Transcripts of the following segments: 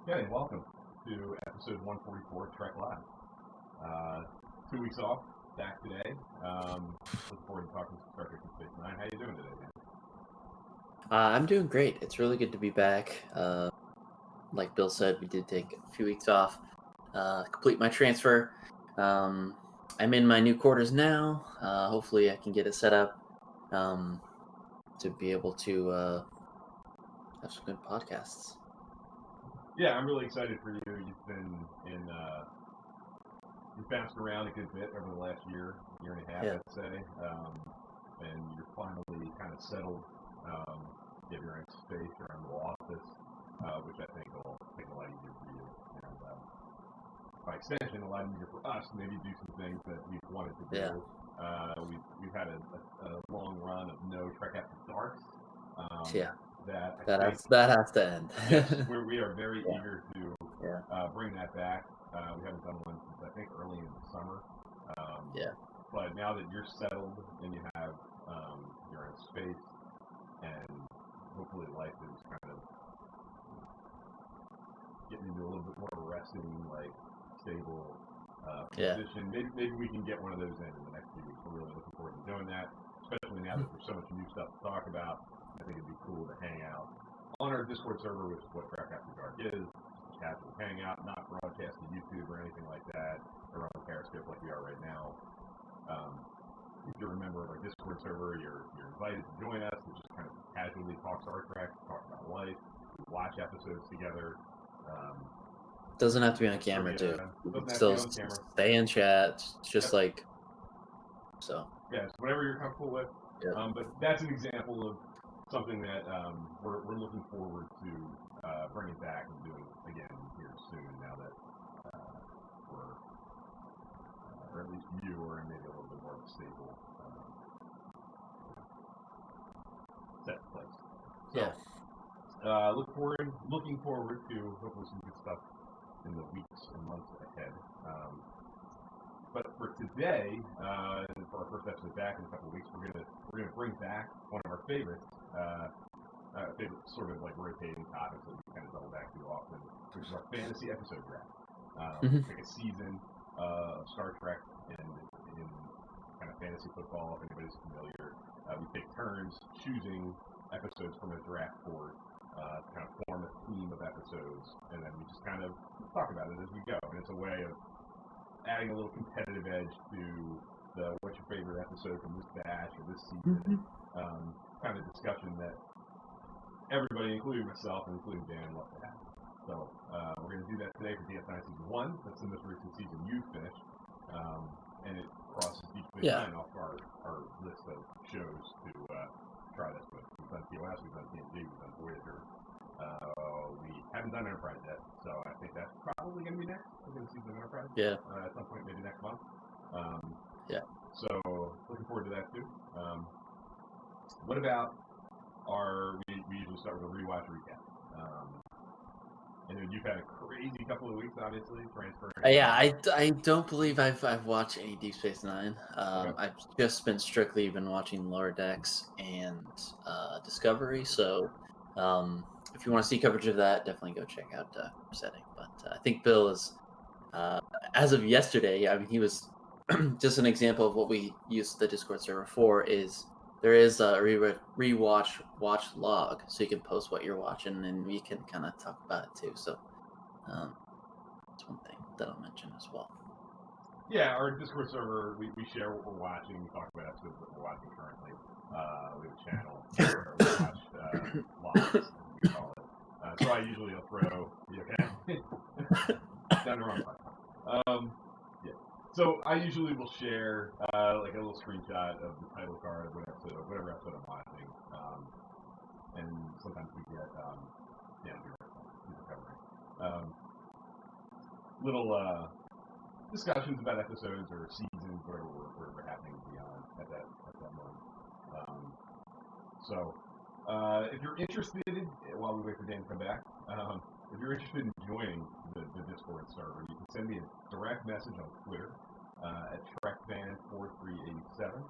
Okay, welcome to episode 144 Trek Live. 2 weeks off, back today. Looking forward to talking to Star Trek DS9. How you doing today, man? I'm doing great. It's really good to be back. Like Bill said, we did take a few weeks off, complete my transfer. I'm in my new quarters now. Hopefully, I can get it set up to be able to have some good podcasts. Yeah, I'm really excited for you. You've been you've bounced around a good bit over the last year and a half, Yeah. I'd say. And you're finally kind of settled. You have your own space, your own little office, which I think will make it a lot easier for you. And by extension, a lot easier for us to maybe do some things that we've wanted to do. Yeah. We've had a long run of no Trek After Darks. Yeah. That I That think has to end. yes, we are very Yeah. eager to Yeah. bring that back. We haven't done one since I think early in the summer. Yeah. But now that you're settled and you have your own space, and hopefully life is kind of getting into a little bit more of a resting, like stable Yeah. position. Maybe we can get one of those in the next few weeks. We're really looking forward to doing that, especially now that there's so much new stuff to talk about. I think it'd be cool to hang out on our Discord server, which is what Trek After Dark is. Just casual hangout, not broadcast to YouTube or anything like that, or on Periscope like we are right now. If you're a member of our Discord server, you're invited to join us. We just kind of casually talk Star Trek, talk about life, watch episodes together. Doesn't have to be on camera too. You can still stay in chat, just like so. Yes, whatever you're comfortable with. Yeah. But that's an example of something that we're looking forward to bringing back and doing again here soon. Now that we're, or at least you are in maybe a little bit more of a stable set place. So, Yeah. Looking forward to hopefully some good stuff in the weeks and months ahead. But for today, for our first episode back in a couple of weeks, we're gonna bring back one of our favorites, favorite sort of like rotating topics that we kind of double back to often, which is our fantasy episode draft. Like a season of Star Trek and in kind of fantasy football, if anybody's familiar. We take turns choosing episodes from a draft board, to kind of form a theme of episodes, and then we just kind of talk about it as we go. And it's a way of adding a little competitive edge to the what's your favorite episode from this batch or this season kind of discussion that everybody, including myself and including Dan, love to have. So we're going to do that today for DS9 Season 1. That's the most recent season you've finished. And it crosses Deep Space Nine off our list of shows to try this with. We've done TOS, we've done TNG, we've done Voyager. We haven't done Enterprise yet, so I think that's probably going to be next. We're going to see some Enterprise at some point, maybe next month. So looking forward to that too. What about we usually start with a rewatch recap. I know you've had a crazy couple of weeks, obviously, transferring. I don't believe I've watched any Deep Space Nine. I've just been watching Lower Decks and Discovery. So if you want to see coverage of that, definitely go check out Setting. But I think Bill is, as of yesterday, I mean, he was just an example of what we use the Discord server for. Is there is a watch log, so you can post what you're watching, and we can kind of talk about it too. So that's one thing that I'll mention as well. Yeah, our Discord server, we share what we're watching. We talk about episodes that we're watching currently. We have a channel where we watch logs, we call it. So I usually will throw, down the wrong button. Yeah. So I usually will share like a little screenshot of the title card of whatever episode I'm watching. And sometimes we get little discussions about episodes or seasons, whatever we're happening beyond at that moment. So if you're interested, while we wait for Dan to come back, if you're interested in joining the Discord server, you can send me a direct message on Twitter at TrekFan4387,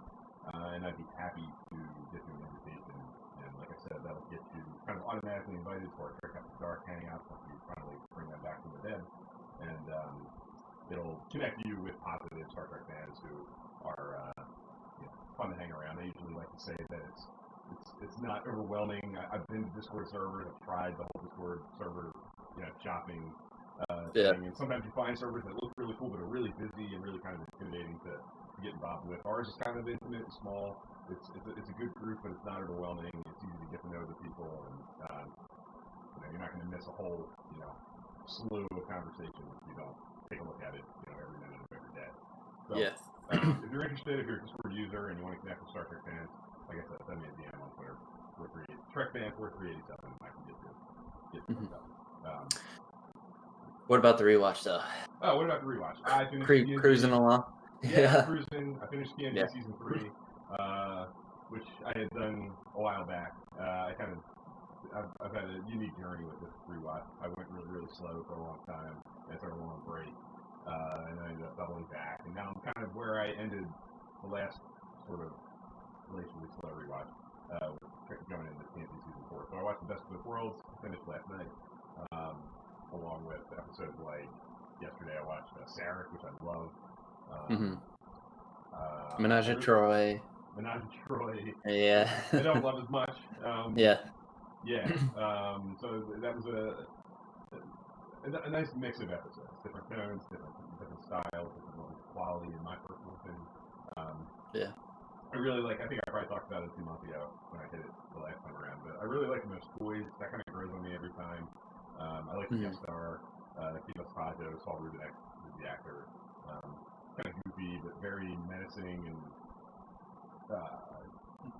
and I'd be happy to get you an invitation. And like I said, that'll get you kind of automatically invited to our Trek After Dark hangouts once we finally bring back from the dead, and it'll connect you with positive Star Trek fans who are fun to hang around. I usually like to say that it's not overwhelming. I've been to Discord servers. I've tried the whole Discord server shopping thing, and sometimes you find servers that look really cool but are really busy and really kind of intimidating to get involved with. Ours is kind of intimate and small. It's a good group, but it's not overwhelming. It's easy to get to know the people, and you're not going to miss a whole slew of conversations if you don't take a look at it every minute of every day. So, if you're interested, if you're a Discord user and you want to connect with Star Trek fans, like I said, send me a DM on Twitter. TrekFan4387. I can get you stuff. What about the rewatch, though? Oh, what about the rewatch? I finished cruising along. Yeah, cruising. I finished TNG season 3, which I had done a while back. I've had a unique journey with this rewatch. I went really, really slow for a long time. I took a long break, and I ended up doubling back. And now I'm kind of where I ended the last sort of relatively slow rewatch, going into TNG season 4. So I watched The Best of Both Worlds, finished last night, along with episodes like yesterday I watched Sarek, which I love. Menage a Troy. Yeah. I don't love as much. Yeah. So that was a nice mix of episodes, different tones, different styles, different levels of quality in my personal opinion. I really like. I think I probably talked about it 2 months ago when I hit it the last time around. But I really like the most toys. That kind of grows on me every time. I like the guest star, Kino Sato, Saul Rubinek is the actor. Kind of goofy, but very menacing, and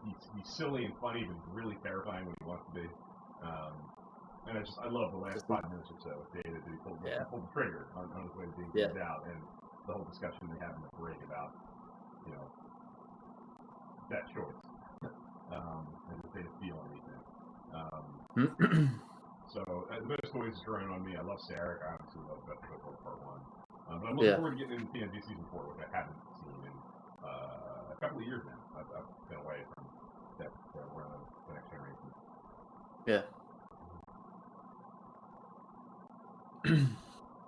he's silly and funny, but he's really terrifying when he wants to be. And I love the last 5 minutes or so of Data that he pulled the trigger on his way to being kicked out, and the whole discussion they have in the break about that choice and the state of feel and everything. So those toys are growing on me. I love Sarek. I obviously love Best of Both Worlds Part 1. But I'm looking forward to getting into TNG season 4, which I haven't seen in a couple of years now. I've been away from that. We're on the next generation.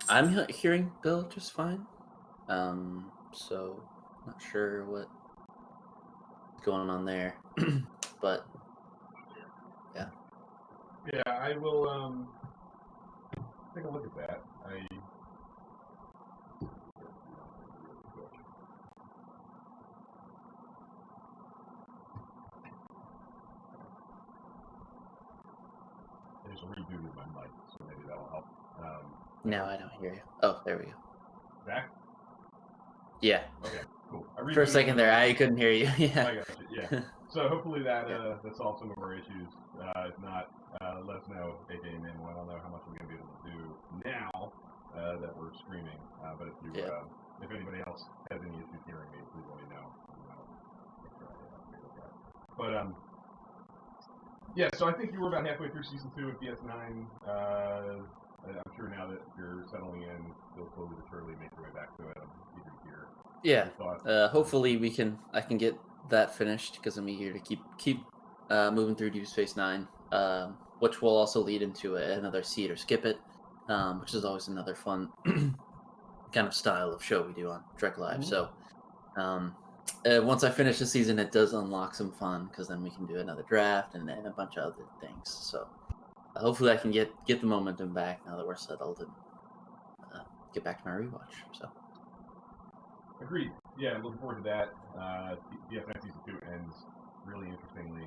I'm hearing Bill just fine. So not sure what's going on there, but I will take a look at that. I just rebooted my mic, so maybe that'll help. No, I don't hear you. Oh, there we go. Back? Yeah. Okay, cool. For a second there, I couldn't hear you. I got you. Yeah. So hopefully that solves some of our issues. If not, let us know, aka Manuel. I don't know how much we're going to be able to do now that we're streaming. But if anybody else has any issues hearing me, please let me know. But so I think you were about halfway through season 2 of DS9. I'm sure now that you're settling in, you'll slowly but surely make your way back to it. I'm eager to hear. Yeah. Hopefully I can get that finished because I'm eager to keep moving through Deep Space Nine, which will also lead into another See It or Skip It, which is always another fun kind of style of show we do on Trek Live. So once I finish the season, it does unlock some fun because then we can do another draft and a bunch of other things. So hopefully I can get the momentum back now that we're settled and get back to my rewatch. So agreed. Yeah, looking forward to that. DS9 season 2 ends really interestingly.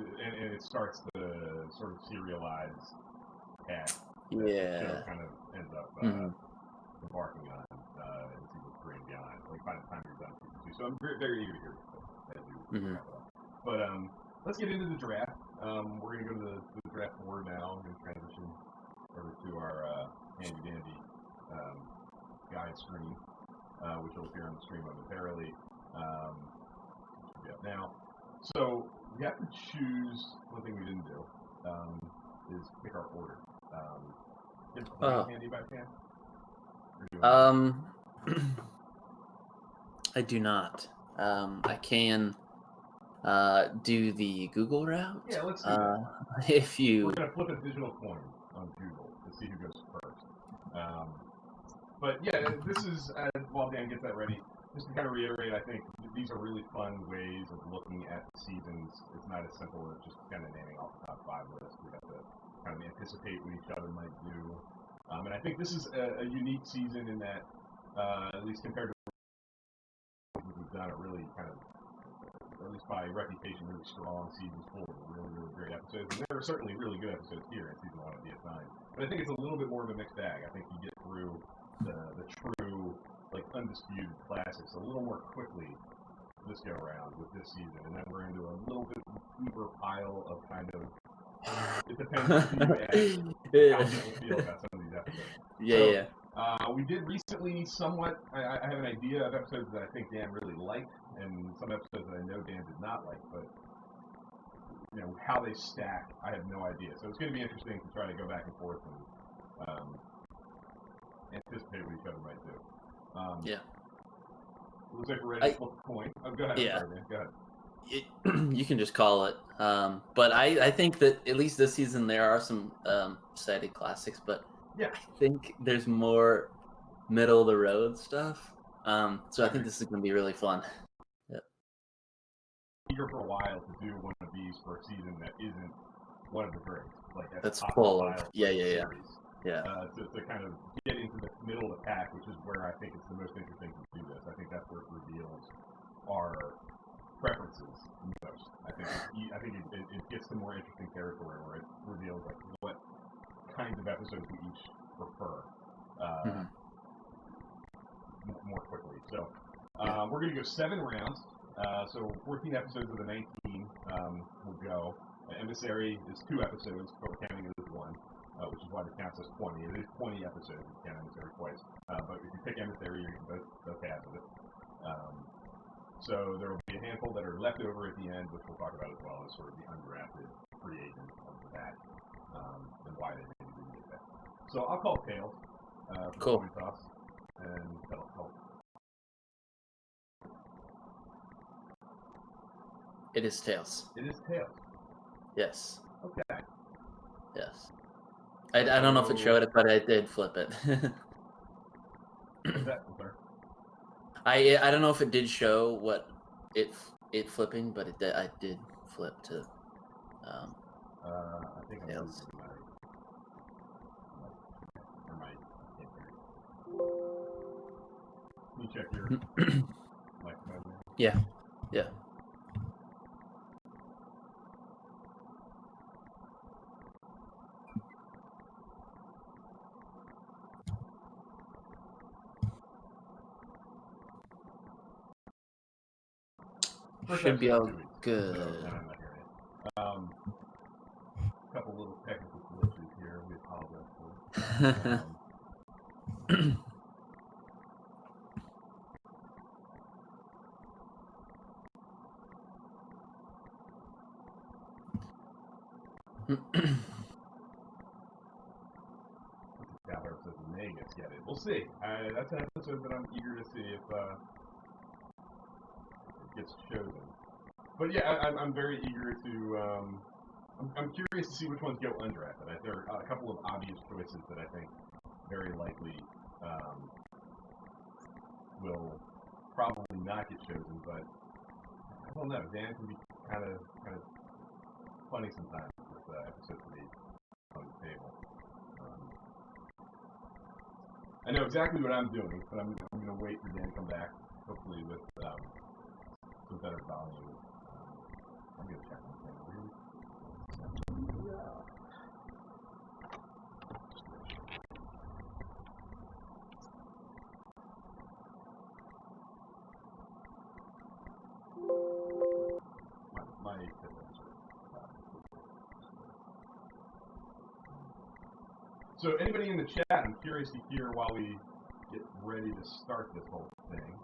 And it starts the sort of serialized path that the show kind of ends up embarking on in season 3 and beyond, like by the time you're done season 2. So I'm very, very eager to hear it as you wrap it up. But let's get into the draft. We're going to go to the draft board now. We're going to transition over to our handy-dandy guide screen, which will appear on the screen momentarily. Now, so we have to choose. One thing we didn't do is pick our order. Is it handy by chance? I do not. I can do the Google route. Yeah, let's do that. If you... We're going to flip a digital coin on Google to see who goes first. But yeah, this is, while Dan gets that ready, just to kind of reiterate, I think these are really fun ways of looking at the seasons. It's not as simple as just kind of naming off the top 5 list. We have to kind of anticipate what each other might do. And I think this is a unique season in that, at least compared to what we've done, are really kind of, at least by reputation, really strong seasons full of really, really great episodes. And there are certainly really good episodes here in season 1 of DS9. But I think it's a little bit more of a mixed bag. I think you get through the true, like, undisputed classics a little more quickly this go around with this season, and then we're into a little bit deeper pile of kind of, it depends on who you ask, how people feel about some of these episodes. Yeah. We did recently somewhat, I have an idea of episodes that I think Dan really liked, and some episodes that I know Dan did not like, but you know, how they stack, I have no idea. So it's going to be interesting to try to go back and forth and anticipate what each other might do. Yeah. Looks like we're ready to flip a coin. Oh, go ahead. Yeah. Sorry, man. Go ahead. You can just call it. But I think that at least this season there are some cited classics, but yeah, I think there's more middle of the road stuff. So I think this is going to be really fun. Yep. Eager for a while to do one of these for a season that isn't one of the greats. Like that's full of yeah. To kind of get into the middle of the pack, which is where I think it's the most interesting to do this. I think that's where it reveals our preferences most. I think it gets to more interesting territory where it reveals like what kinds of episodes we each prefer more quickly. So we're going to go 7 rounds. So 14 episodes of the 19 will go. Emissary is 2 episodes, but we're counting it as 1. Which is why it counts as 20. It is 20 episodes if you count Emissary twice. But if you pick Emissary, you're going to both halves of it. So there will be a handful that are left over at the end, which we'll talk about as well as sort of the undrafted free agent of the batch and why they maybe didn't get that. So I'll call Tails for cool. coin toss, and that'll help. It is Tails. It is Tails. Yes. Okay. Yes. I don't know if it showed it, but I did flip it. What's that? Sorry. I don't know if it did show what it flipping, but I did flip to. I think I'm losing my. Can you check your microphone? Yeah. Should be all good. A couple little technical glitches here. We apologize for. Galber says May gets get it. We'll see. That's an episode that I'm eager to see if it gets chosen. But yeah, I'm very eager to. I'm curious to see which ones go undrafted. There are a couple of obvious choices that I think very likely will probably not get chosen, but I don't know. Dan can be kind of funny sometimes with episodes that he's on the table. I know exactly what I'm doing, but I'm going to wait for Dan to come back, hopefully with some better volume. I'm going to check one thing. My headphones are So anybody in the chat, I'm curious to hear while we get ready to start this whole thing.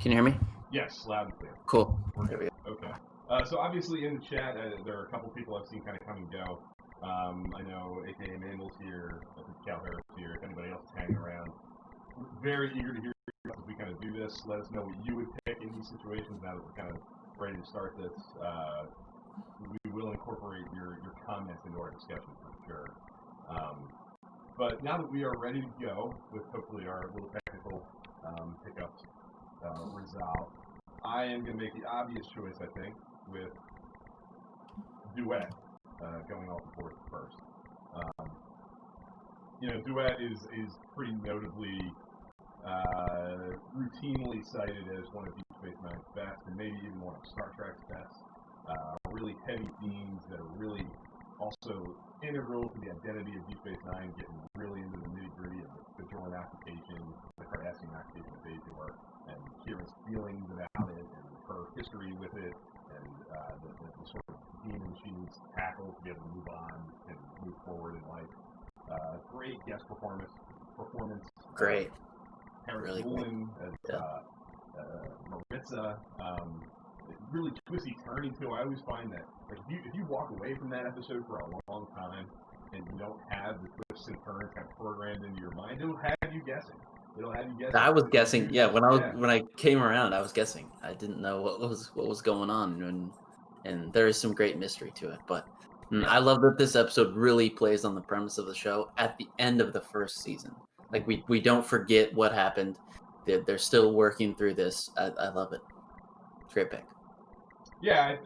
Can you hear me? Yes, loud and clear. Cool. There we go. Okay. So obviously in the chat, there are a couple people I've seen kind of come and go. I know AKA Mandel's here, I think Cal Harris here, if anybody else is hanging around. Very eager to hear as we kind of do this. Let us know what you would pick in these situations, now that we're kind of ready to start this, we will incorporate your comments into our discussion for sure. But now that we are ready to go, with hopefully our little technical hiccups resolved, I am going to make the obvious choice, I think, with Duet going off the board first. Duet is pretty notably routinely cited as one of Deep Space Nine's best, and maybe even one of Star Trek's best. Really heavy themes that are really also integral to the identity of Deep Space Nine, getting really into the nitty-gritty of the Bajoran occupation, the Cardassian occupation of Bajor, and Kira's feelings about it, and her history with it, and the sort of demon she needs to tackle to be able to move on and move forward in life. Great guest performance. Great. Harry Really Dolan as Maritza. Really twisty turning too. I always find that if you walk away from that episode for a long time and you don't have the twists and turns kind of programmed into your mind, it'll have you guessing. I was guessing. Yeah, when I came around, I was guessing. I didn't know what was going on, and there is some great mystery to it. But I love that this episode really plays on the premise of the show at the end of the first season. Like we don't forget what happened. They're still working through this. I love it. Great pick. Yeah.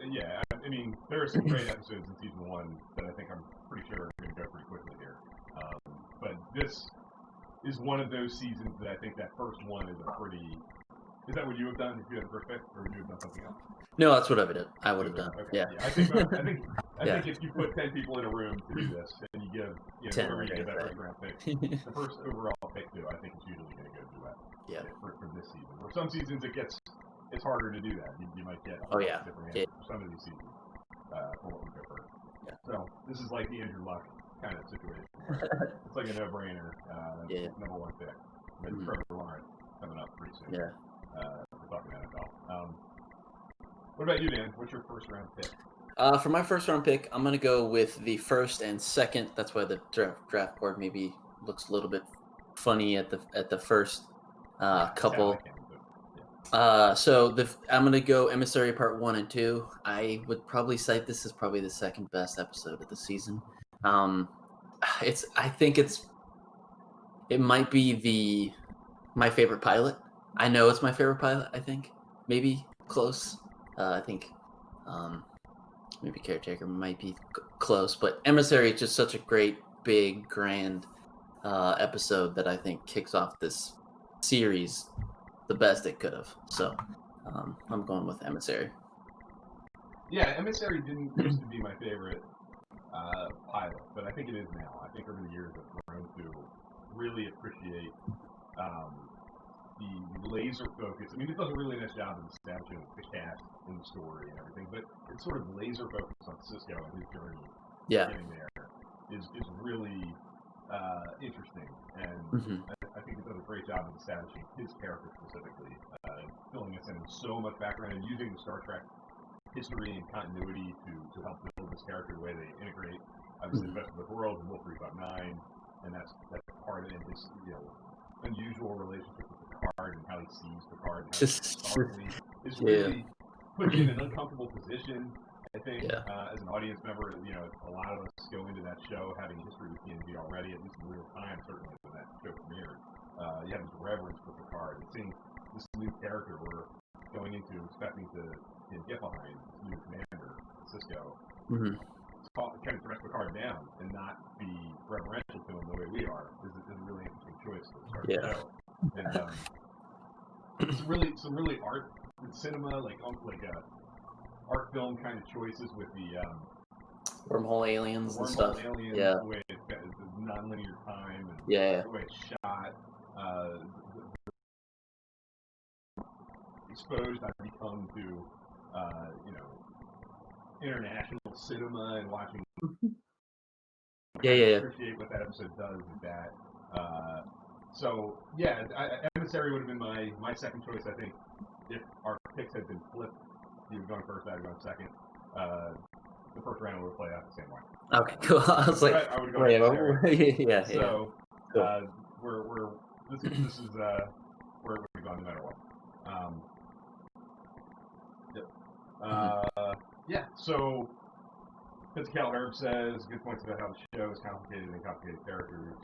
I mean, there are some great episodes in season 1 that I think I'm pretty sure are going to go pretty quickly here. But this is one of those seasons that I think that first one is a pretty. Is that what you have done if you had the first pick, or would you have done something else? No, that's what I would have done. Okay. Yeah. I think if you put 10 people in a room to do this, and you give whoever you give that first round pick, the first overall pick to, I think it's usually going to go Duet. Yeah. For this season, or some seasons it's harder to do that. You might get different answers for some of these seasons for what we go first. Yeah. So this is like the Andrew Luck kind of situation. It's like a no-brainer. Number 1 pick. Maybe Trevor Lawrence coming up pretty soon. Yeah. We're talking NFL. What about you, Dan? What's your first round pick? For my first round pick, I'm going to go with the first and second. That's why the draft board maybe looks a little bit funny at the first couple. So I'm going to go Emissary Part 1 and 2. I would probably cite this as probably the second best episode of the season. It might be my favorite pilot. I know it's my favorite pilot, I think. Maybe close. I think maybe Caretaker might be close, but Emissary is just such a great, big, grand episode that I think kicks off this series the best it could have. So I'm going with Emissary. Yeah, Emissary didn't used to be my favorite pilot, but I think it is now. I think over the years I've grown to really appreciate the laser focus. I mean, it does a really nice job of establishing the cast and the story and everything, but it's sort of laser focused on Sisko and his journey getting there is really interesting, and I think it does a great job of establishing his character specifically, filling us in with so much background and using the Star Trek history and continuity to help build this character the way they integrate obviously the best of both worlds and Wolf 359, and that's part of it. His unusual relationship with Picard and how he sees Picard and how Starfleet is really put you in an uncomfortable position. I think as an audience member, a lot of us go into that show having a history with TNG already, at least in real time, certainly when that show premiered. You have this reverence for Picard, and seeing this new character we're going into expecting to get behind, this new commander, Sisko, kind of dress Picard down and not be reverential to him the way we are is a really interesting choice to start the show. And some really art cinema, like art film kind of choices with the wormhole aliens and stuff. The way it's got the non-linear time and the way it's shot. Exposed I've become to international cinema and watching appreciate what that episode does with that. Emissary would have been my second choice. I think if our picks had been flipped, you were going first, I would go second. The first round would have played out the same way. Okay, cool. I was like, I would go Emissary. So cool. this is where we've gone no matter what. Yeah, so Physical Herb says good points about how the show is complicated and complicated characters.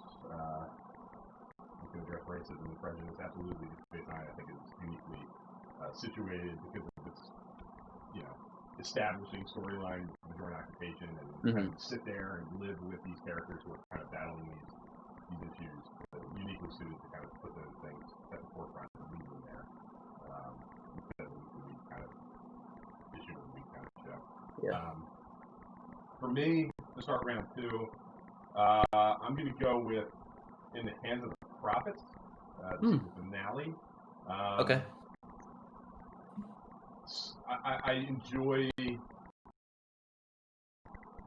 You can address racism and prejudice. Absolutely, Space Nine I think is uniquely situated because of its, establishing storyline of Bajoran occupation and kind of sit there and live with these characters who are kind of battling these issues. Uniquely suited to kind of put those things at the forefront and leave them there instead of the week kind of issue of the week kind of show. Yeah. For me, to start round two, I'm going to go with In the Hands of the Prophets, the season finale. Okay. I enjoy the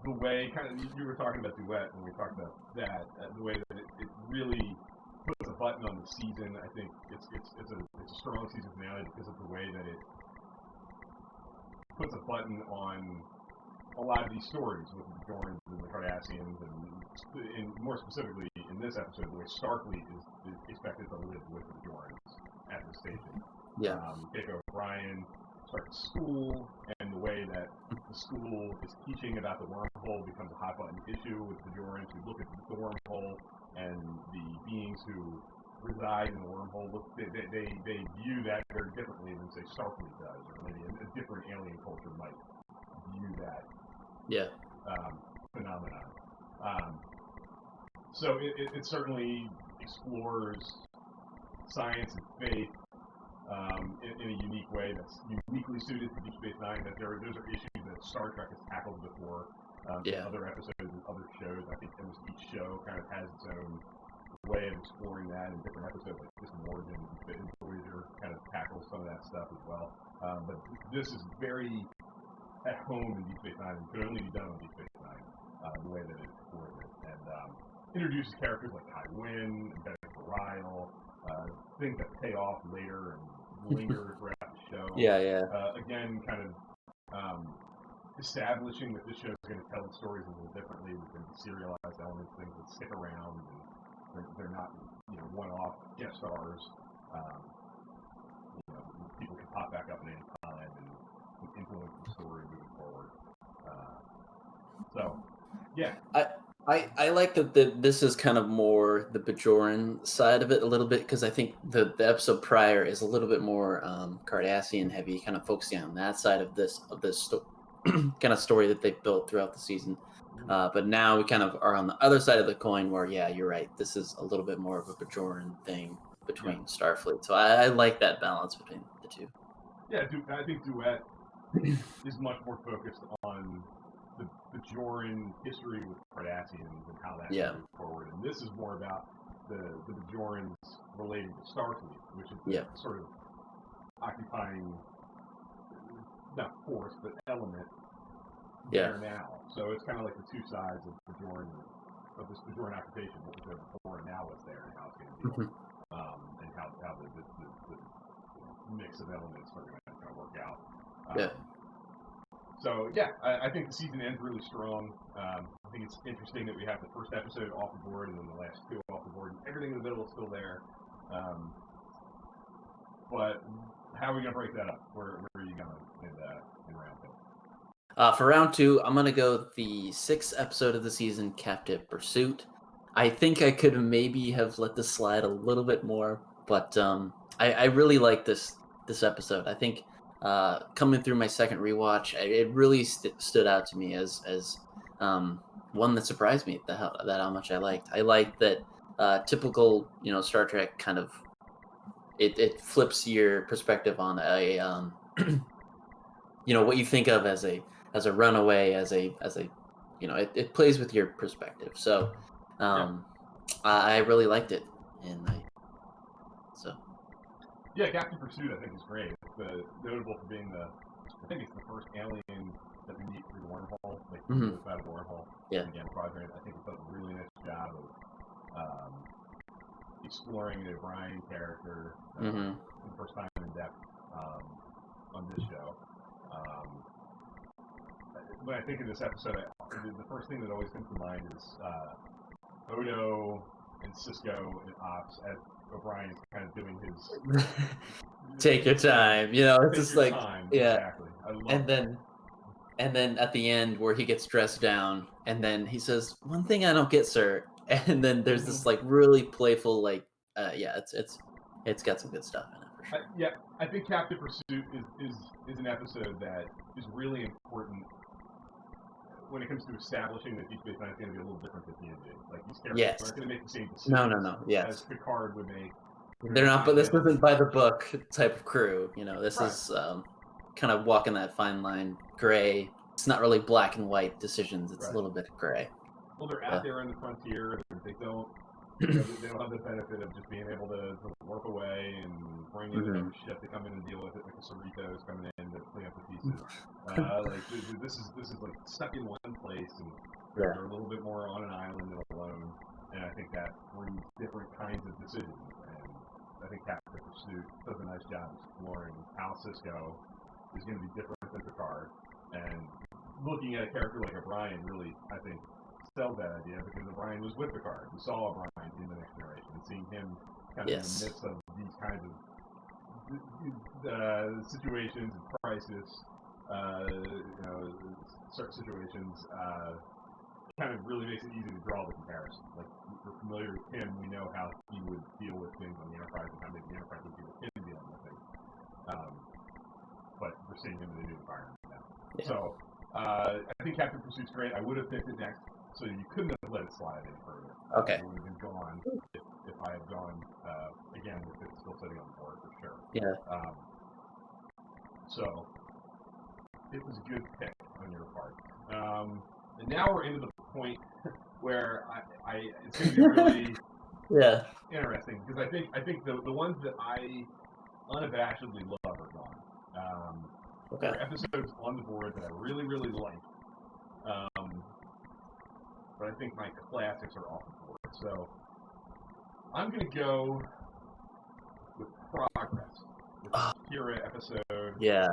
way, kind of, you were talking about Duet when we talked about that, the way that it really puts a button on the season. I think it's a strong season finale because of the way that it puts a button on a lot of these stories with the Bajorans and the Cardassians, and more specifically in this episode, the way Starfleet is expected to live with the Bajorans at the station. Yeah. Keiko O'Brien starts school, and the way that the school is teaching about the wormhole becomes a hot button issue with the Bajorans who look at the wormhole, and the beings who reside in the wormhole they view that very differently than say Starfleet does, or maybe a different alien culture might view that phenomenon. So it certainly explores science and faith in a unique way that's uniquely suited to Deep Space Nine. That those are issues that Star Trek has tackled before in other episodes and other shows. I think almost each show kind of has its own way of exploring that in different episodes, like Distant Origin and Voyager kind of tackles some of that stuff as well. But this is very at home in Deep Space Nine, and could only be done on Deep Space Nine, the way that it explores it, and introduces characters like Kai Wynn and Bennett Ryle, things that pay off later and linger throughout the show. Again, kind of establishing that this show is going to tell its stories a little differently. There's going to be serialized elements, things that stick around, and they're not, one-off guest stars. People can pop back up at any time and influence the story moving forward. I like that this is kind of more the Bajoran side of it a little bit, because I think the episode prior is a little bit more Cardassian heavy, kind of focusing on that side of this kind of story that they've built throughout the season. But now we kind of are on the other side of the coin where, yeah, you're right, this is a little bit more of a Bajoran thing between Starfleet. So I like that balance between the two. Yeah, I think Duet is much more focused on the Bajoran history with Cardassians and how that moves forward. And this is more about the Bajorans related to Starfleet, which is sort of occupying, not force, but element there now. So it's kind of like the two sides of this Bajoran occupation, what was there before and now what's there, and how it's going to be, and how the mix of elements are going to kind of work out. So I think the season ends really strong. I think it's interesting that we have the first episode off the board and then the last two off the board, and everything in the middle is still there. But how are we going to break that up? Where are you going in round two? For round two, I'm going to go the 6th episode of the season, Captive Pursuit. I think I could maybe have let this slide a little bit more, but I really like this episode. I think coming through my second rewatch, it really stood out to me as one that surprised me that how much I liked. I liked that typical Star Trek kind of it flips your perspective on a what you think of as a runaway, as a it plays with your perspective. So I really liked it, and Captain Pursuit I think is great. It's notable for being I think it's the first alien that we meet through the wormhole, like outside of the wormhole. In the Gamma Quadrant. I think it does a really nice job of exploring the O'Brien character for the first time in depth on this show. When I think of this episode, the first thing that always comes to mind is Odo and Cisco and Ops as O'Brien's kind of doing his take your time, it's just like exactly. I love and then at the end where he gets dressed down, and then he says, "One thing I don't get, sir," and then there's this like really playful like, yeah, it's got some good stuff in it for sure. Yeah, I think Captive Pursuit is an episode that is really important when it comes to establishing that Deep Space Nine is going to be a little different than TNG. Like these characters Yes. aren't going to make the same decisions No. Yes. as Picard would make. They're not, but this isn't by the book type of crew. You know, this is kind of walking that fine line, gray. It's not really black and white decisions. It's a little bit gray. Well, they're out there on the frontier. They don't have the benefit of just being able to work away and bring in another ship to come in and deal with it, like the Cerritos coming in to clean up the pieces. This is like stuck in one place, and they're a little bit more on an island and alone. And I think that brings different kinds of decisions. And I think Captain Pursuit does a nice job exploring how Sisko is going to be different than Picard, and looking at a character like O'Brien really, I think, sells that idea, because O'Brien was with Picard. We saw O'Brien in The Next Generation, and seeing him kind of in the midst of these kinds of situations and crisis, certain situations, kind of really makes it easy to draw the comparison. Like, we're familiar with him, we know how he would deal with things on the Enterprise and how maybe the Enterprise would deal with him dealing with things. But we're seeing him in a new environment now. Yeah. So, I think Captain Pursuit's great. I would have picked it next, so you couldn't have let it slide any further. Okay. It would have been gone if I had gone, again, with it still sitting on the board, for sure. Yeah. So, it was a good pick on your part. And now we're into the point where it's going to be really interesting, because I think the ones that I unabashedly love are gone. There are episodes on the board that I really, really like, but I think my classics are off the board. So I'm going to go with Progress, with the Kira episode. Yeah.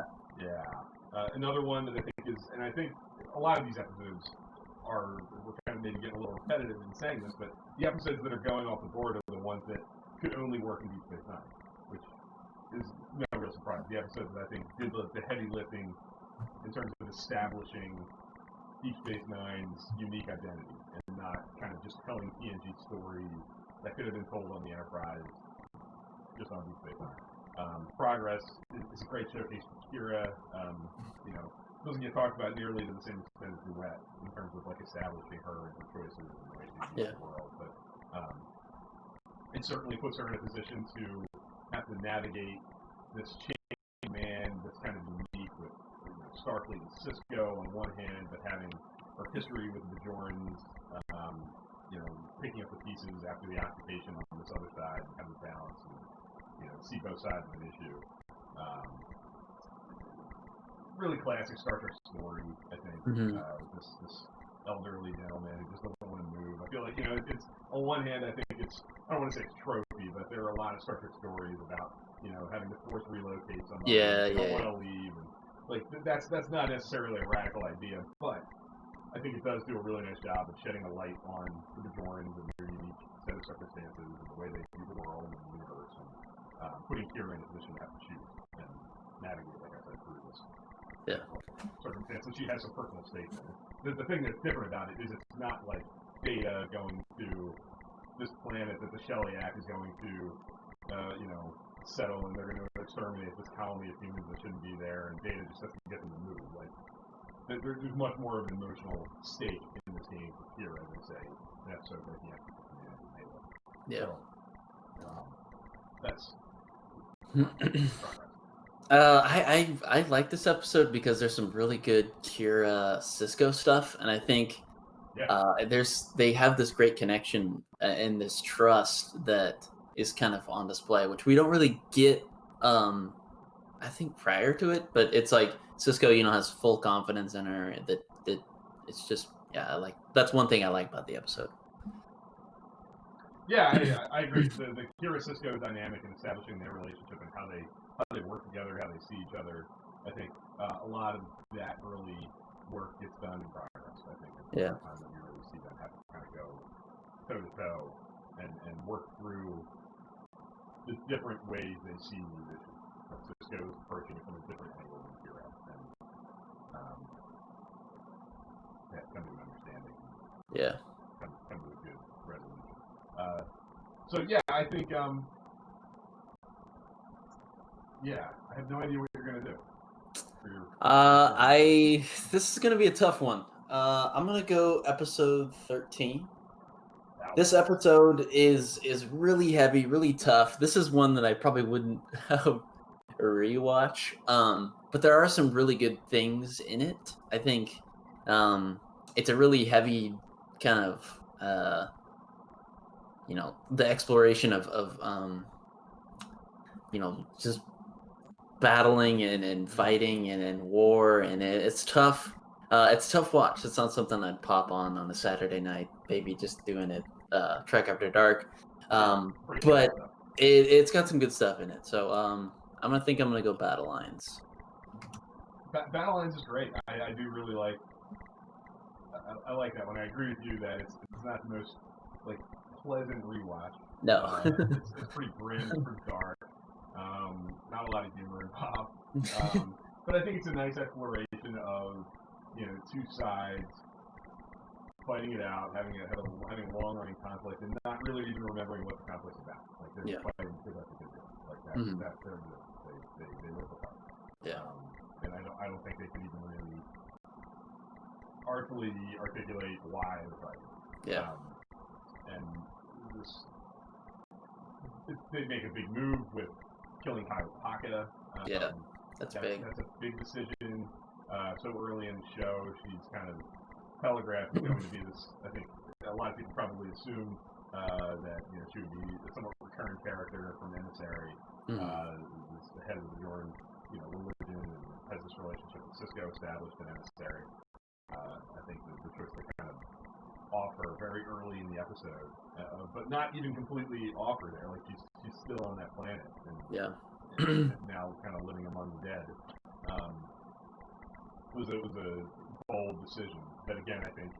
Another one that I think is, and I think a lot of these episodes we're kind of maybe getting a little repetitive in saying this, but the episodes that are going off the board are the ones that could only work in Deep Space Nine, which is no real surprise. The episodes that I think did the heavy lifting in terms of establishing Deep Space Nine's unique identity, and not kind of just telling TNG stories that could have been told on the Enterprise just on Deep Space Nine. Progress is a great showcase for Kira. Doesn't get talked about nearly to the same extent as Duet in terms of like establishing her and her choices and the way she views the world, but it certainly puts her in a position to have to navigate this chain man that's kind of unique with Starfleet and Sisko on one hand, but having her history with the Bajorans, picking up the pieces after the occupation on this other side, and having balance and see both sides of an issue. Really classic Star Trek story, I think. This elderly gentleman who just doesn't want to move. I feel like it's on one hand, I think I don't want to say it's trophy, but there are a lot of Star Trek stories about having to force relocate somebody. You don't want to leave, and like that's not necessarily a radical idea, but I think it does do a really nice job of shedding a light on the Bajorans and their unique set of circumstances and the way they view the world and the universe, and putting Kira in a position to have to choose and navigate, like I said, through this circumstance. And she has some personal stakes in it. The thing that's different about it is it's not like Data going to this planet that the Shellyak is going to, settle, and they're going to exterminate this colony of humans that shouldn't be there, and Data just has to get them to move. Like, there's much more of an emotional stake in this game for Kira than, say, an episode like the episode of Halo. Yeah. So, that's I like this episode because there's some really good Kira Sisko stuff, and I think they have this great connection and this trust that is kind of on display, which we don't really get. I think prior to it, but it's like Sisko, has full confidence in her. That it's just that's one thing I like about the episode. Yeah, I agree. The Kira Sisko dynamic and establishing their relationship and how they work together, how they see each other. I think a lot of that early work gets done in Progress. I think it's the time that we really see them have to kind of go toe to toe and work through the different ways they see the issue. Sisko is approaching it from a different angle than Kira, and come to an understanding. Yeah. Come to a good resolution. So yeah, I think I have no idea what you're gonna do. This is gonna be a tough one. I'm gonna go episode 13. This episode is really heavy, really tough. This is one that I probably wouldn't rewatch. But there are some really good things in it. I think it's a really heavy kind of the exploration of just battling and fighting and war, and it's tough. It's a tough watch. It's not something I'd pop on a Saturday night, maybe just doing it Trek After Dark. But it's got some good stuff in it. So I'm gonna go Battle Lines. Battle Lines is great. I do really like. I like that one. I agree with you that it's not the most pleasant rewatch. No. It's pretty grim, it's pretty dark. Not a lot of humor involved. But I think it's a nice exploration of two sides fighting it out, having a long running conflict, and not really even remembering what the conflict's about. Like they're fighting because that's what they do. Like that's their deal. They live apart. Yeah. And I don't think they could even really artfully articulate why they're fighting. Yeah. And they make a big move with killing Pakita. That's big. That's a big decision. So early in the show, she's kind of telegraphed is going to be this. I think a lot of people probably assume that she would be a somewhat recurring character from Emissary, the head of the Jordan religion, and has this relationship with Cisco established in Emissary. I think the choice to kind of offer very early in the episode, but not even completely offer there. Like she's still on that planet, and now kind of living among the dead. Was a bold decision that again I think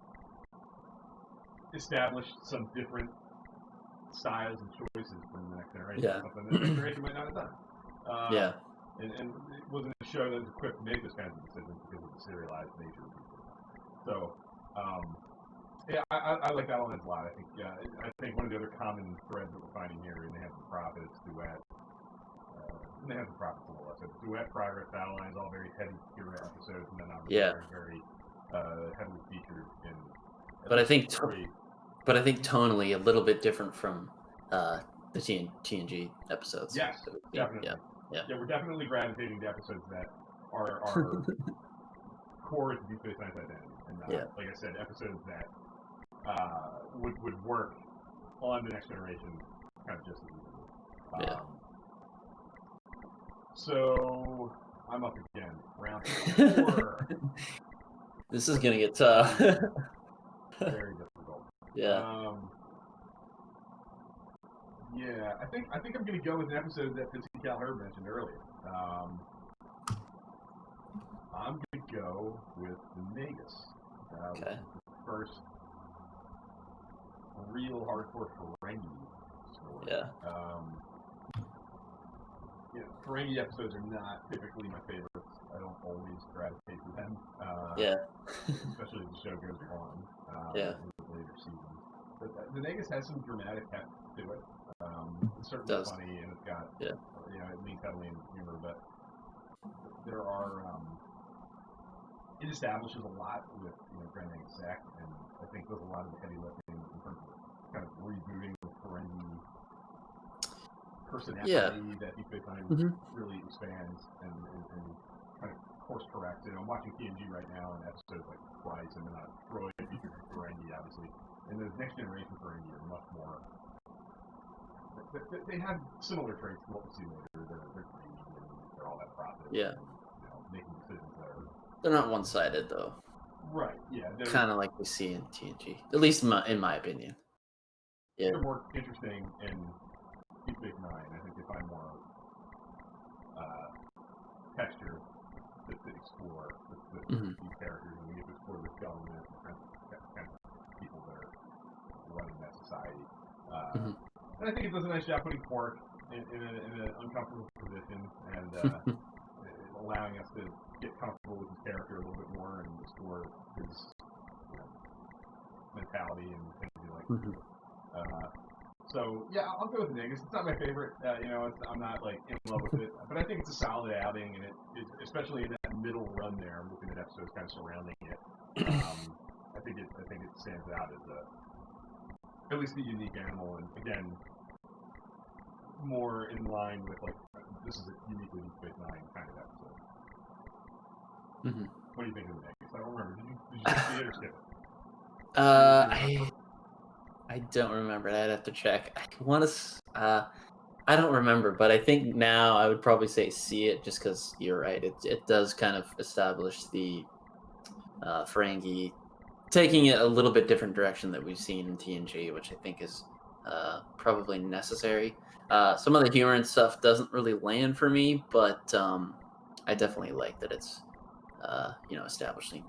established some different styles and choices from the Next Generation. Yeah. Something that the Next Generation might not have done. And it wasn't a show that was equipped to make those kinds of decisions because of the serialized nature of it. So I like that one a lot. I think one of the other common threads that we're finding here in the Hands of the Prophets, Duet, and the Hands of the Prophets a little less. Duet, Progress, Battle Lines, all very heavy hero episodes, and then obviously very heavily featured in. But I think tonally a little bit different from the TNG episodes. Yes, definitely. Yeah, we're definitely gravitating to episodes that are core to Deep Space Nine's identity, and like I said, episodes that would work on the Next Generation kind of just as easily. So I'm up again, round 4. This is gonna get tough. Very difficult. I think I'm gonna go with an episode that Cal Herb mentioned earlier. I'm gonna go with the Nagus. Okay. The first real hardcore Ferengi story. Ferengi episodes are not typically my favorites. I don't always gravitate to them. Especially as the show goes on. In the later seasons. But the Nagus has some dramatic heft to it. It's certainly funny, and it's got it leans heavily into humor, but there are it establishes a lot with Grand Nagus Sec, and I think does a lot of the heavy lifting in terms of kind of rebooting the Ferengi personality that Deep Space Nine really expands and kind of course corrects. I'm watching TNG right now, and episodes like Price and Troy featuring Ferengi, obviously, and the Next Generation Ferengi are much more. They have similar traits to what we see later. They're greedy and they're all that profit. And, making decisions that are. They're not one-sided though. Right. Yeah. Kind of like we see in TNG, at least in my opinion. They're more interesting in Deep Space Nine. I think they find more texture to explore with these characters, and we get to explore the government and kind of people that are running that society. And I think it does a nice job putting Quark in an uncomfortable position and allowing us to get comfortable with his character a little bit more and explore his mentality and things you like. Mhm. So yeah, I'll go with Niggas. It's not my favorite. I'm not like in love with it, but I think it's a solid outing, and especially in that middle run there. I'm looking at episodes kind of surrounding it. I think it stands out as at least a unique animal, and again, more in line with like this is a uniquely Deep Space Nine kind of episode. Mm-hmm. What do you think of the Niggas? I don't remember. Did you see it or skip it? I don't remember. I'd have to check. I don't remember, but I think now I would probably say see it, just because you're right. It does kind of establish the Ferengi taking it a little bit different direction that we've seen in TNG, which I think is probably necessary. Some of the humor and stuff doesn't really land for me, but I definitely like that it's establishing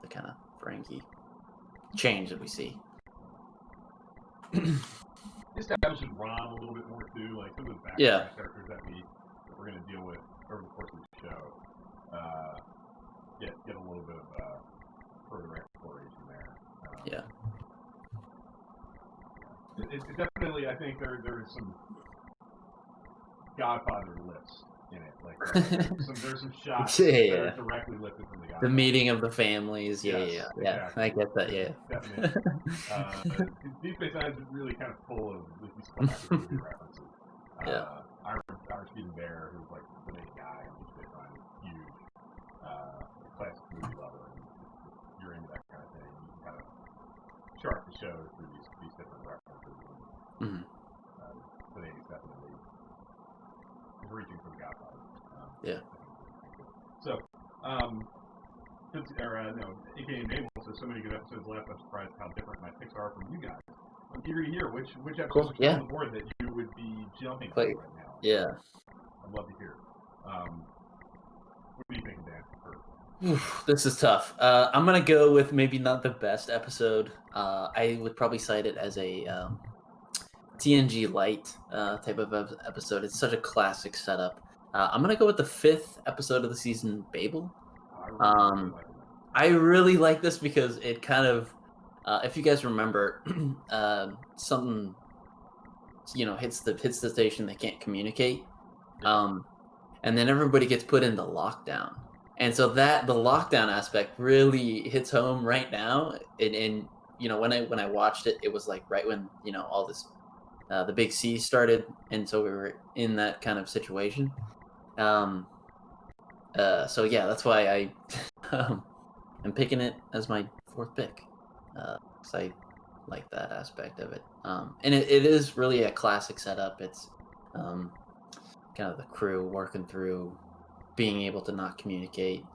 the kind of Ferengi change that we see. Establishes Ron a little bit more too, like some of the background characters that we're going to deal with over the course of the show. Get a little bit of further exploration there. It definitely, I think there's some Godfather lifts in it. Like there's some shots that are directly lifted from the Godfather. The meeting of the families. Exactly. I get that. Yeah, definitely. Deep Space Nine is really kind of full of these classic movie references. Stephen Bear, who's like the main guy on Deep Space Nine, is huge. Classic movie lover, and if you're into that kind of thing, you can kind of chart the show through these different references. Mm-hmm. The name is definitely reaching for the Godfather. So, AKA Babel, so many good episodes left. I'm surprised how different my picks are from you guys. I'm eager to hear which episodes are on the board that you would be jumping for right now. Yeah. I'd love to hear. What do you think, Dan? This is tough. I'm gonna go with maybe not the best episode. I would probably cite it as a TNG light type of episode. It's such a classic setup. I'm gonna go with the 5th episode of the season, Babel. I really like this because it kind of, if you guys remember, something hits the station. They can't communicate, and then everybody gets put into lockdown. And so the lockdown aspect really hits home right now. And when I watched it, it was like right when all this the big C started, and so we were in that kind of situation. So yeah, that's why I am picking it as my 4th pick, because I like that aspect of it. And it is really a classic setup. It's kind of the crew working through being able to not communicate,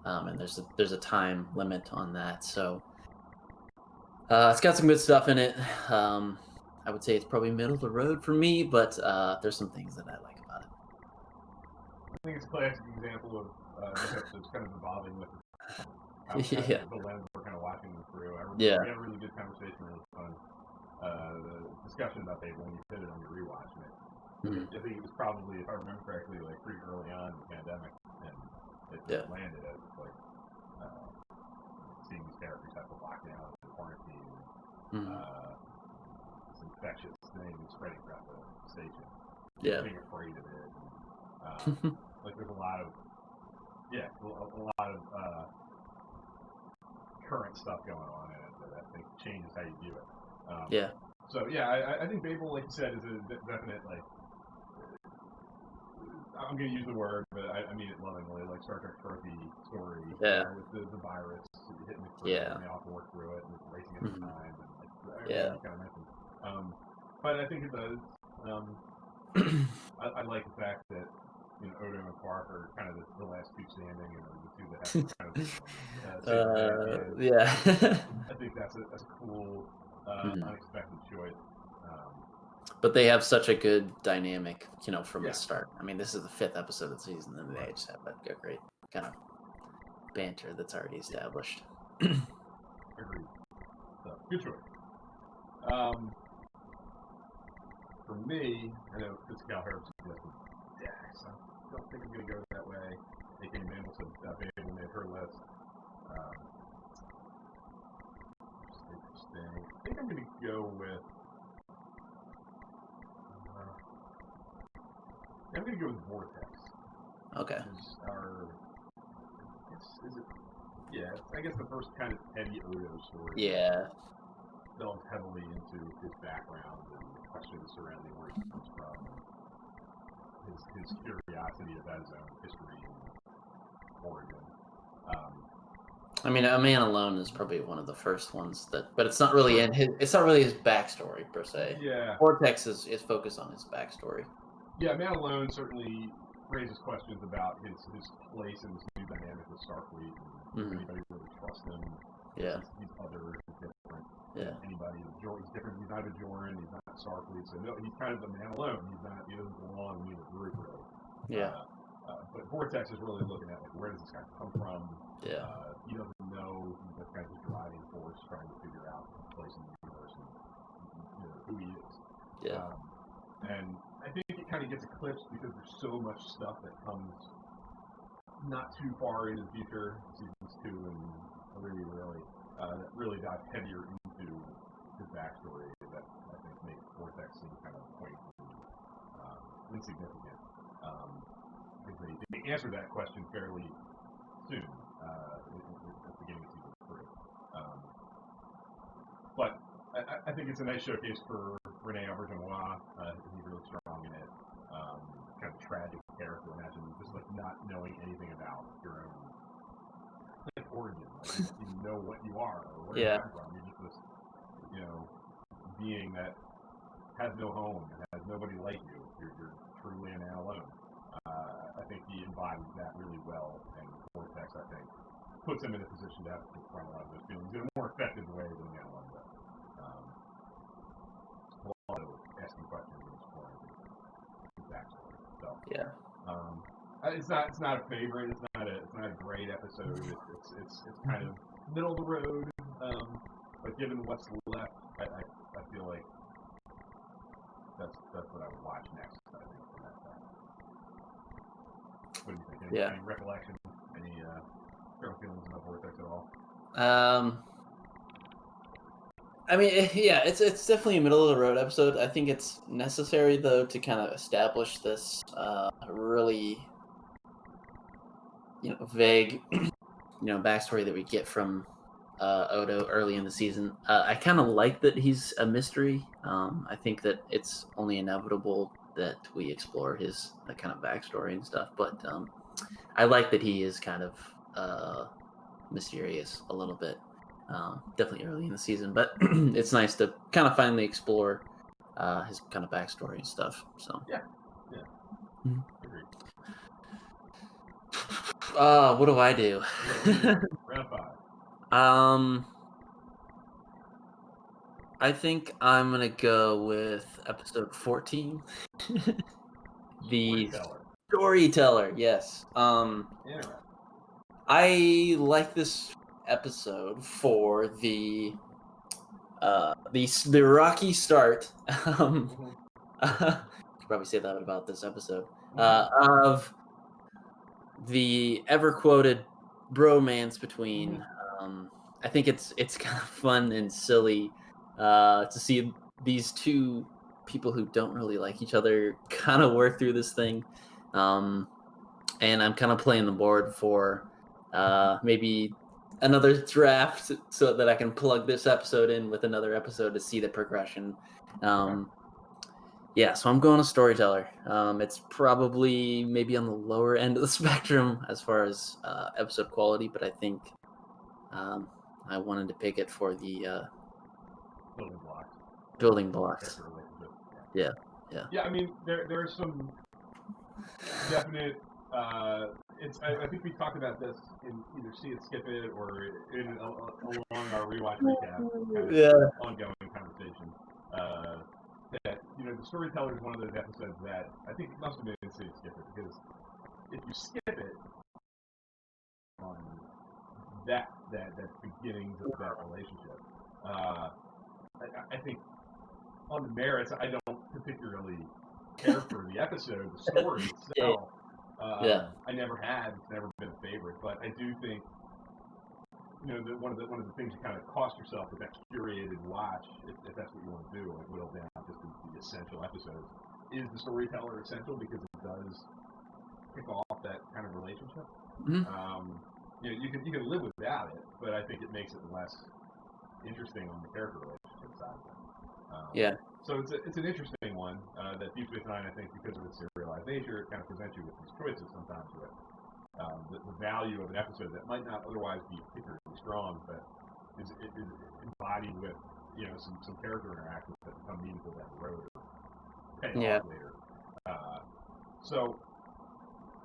and there's a time limit on that. So it's got some good stuff in it. I would say it's probably middle of the road for me, but there's some things that I like about it. I think it's a classic example of this episode's kind of evolving with the lens we're kind of watching them through. We had a really good conversation, really fun discussion about Babel when you did it on your rewatch. And I think it was probably, if I remember correctly, like pretty early on in the pandemic, and it landed as like seeing these characters have to lock down and quarantine. This infectious thing spreading throughout the station. Being afraid of it. Like there's a lot of current stuff going on in it that I think changes how you view it. So I think Babel, like you said, is a definite, like, I'm going to use the word, but I mean it lovingly, like Star Trek trophy story. With the virus hitting the crew, and they all have to work through it, and it's racing at the time, and like everything you kind of mentioned. But I think it does. I like the fact that Odo and Quark are kind of the last two standing, and the two that have to kind of I think that's a cool, unexpected choice. But they have such a good dynamic, from the start. I mean, this is the 5th episode of the season, and they just have a great kind of banter that's already established. Agreed. So, good choice. For me, I know Fitzgerald Herb suggested Dax. I don't think I'm going to go that way. A.K. Mammal said Babel made her list. Just I'm going to go with. I'm going to go with Vortex. Okay. Is it? Yeah, I guess the first kind of Eddie Odo story. Yeah. Delves heavily into his background and questions surrounding where he comes from, his curiosity about his own history and origin. I mean, A Man Alone is probably one of the first ones but it's not really it's not really his backstory per se. Yeah. Vortex is focused on his backstory. Yeah, Man Alone certainly raises questions about his place in this new dynamic with Starfleet. Does anybody really trust him? Yeah. He's other, he's different. Yeah. Anybody, he's different. He's not a Joran. He's not Starfleet. So no, he's kind of a man alone. He doesn't belong in either group really. Yeah. But Vortex is really looking at like where does this guy come from? Yeah. He doesn't know. He's kind of driving force, trying to figure out his place in the universe and who he is. Yeah. And I think it kind of gets eclipsed because there's so much stuff that comes not too far into the future, seasons 2 and 3 really, that really dive heavier into his backstory that I think makes Vortex seem kind of quaint and insignificant. Because they answer that question fairly soon at the beginning of season 3. But I think it's a nice showcase for Rene Auberjonois. He's really strong in it. Kind of tragic character. Imagine just like not knowing anything about your own origin. Like, you don't even know what you are or where you come from. You're just this, being that has no home and has nobody like you. You're truly a man alone. I think he embodies that really well, and Vortex, I think, puts him in a position to have to confront a lot of those feelings in a more effective way than Man Alone does. A lot of asking questions and exploring his backstory. So yeah. It's not a favorite. It's not a great episode. It's kind of middle of the road. But given what's left, I feel like that's what I would watch next. I think from that time. What do you think? Any recollection? Any strong feelings about Vortex at all? I mean, it's definitely a middle of the road episode. I think it's necessary though to kind of establish this really vague backstory that we get from Odo early in the season. I kind of like that he's a mystery. I think that it's only inevitable that we explore his kind of backstory and stuff. But I like that he is kind of mysterious a little bit. Definitely early in the season, but it's nice to kind of finally explore his kind of backstory and stuff. So yeah. Mm-hmm. Agreed. What do I do? Round 5. I think I'm gonna go with episode 14. The Storyteller. Yes. Interesting. I like this episode for the rocky start. Probably say that about this episode. Of the ever quoted bromance between. I think it's kind of fun and silly to see these two people who don't really like each other kind of work through this thing. And I'm kind of playing the board for maybe another draft so that I can plug this episode in with another episode to see the progression. Yeah, so I'm going to Storyteller. It's probably maybe on the lower end of the spectrum as far as episode quality, but I think I wanted to pick it for the building blocks. Yeah. Yeah, I mean, there's some definite. I think we talked about this in either See It, Skip It, or along our rewatch recap. Ongoing conversation. That the Storyteller is one of those episodes that I think it must have been in See It, Skip It, because if you skip it on that beginnings of that relationship, I think on the merits, I don't particularly care for the episode, the story itself. I never had. It's never been a favorite, but I do think one of the things you kind of cost yourself with that curated watch, if that's what you want to do, like whittle down just the essential episodes. Is the Storyteller essential because it does kick off that kind of relationship? Mm-hmm. You can live without it, but I think it makes it less interesting on the character relationship side of it. Yeah. So it's an interesting one that Deep Space Nine, I think, because of its serialized nature, it kind of presents you with these choices sometimes with the value of an episode that might not otherwise be particularly strong, but is embodied with some character interactions that become meaningful down the road or pay off later. So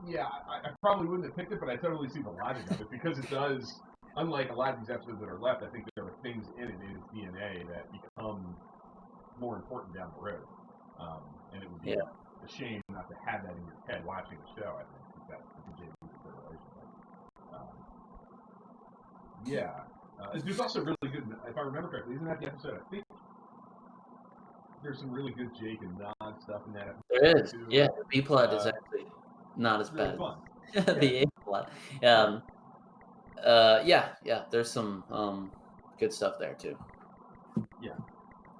yeah, I probably wouldn't have picked it, but I totally see the logic of it because it does. Unlike a lot of these episodes that are left, I think there are things in its DNA that become more important down the road, and it would be a shame not to have that in your head watching the show. I think that's the JV's relationship. There's also really good. If I remember correctly, isn't that the episode? I think there's some really good Jake and Nog stuff in that episode. There is. Too. Yeah, the B plot is actually not as really bad. Fun. The A plot. There's some good stuff there too. Yeah.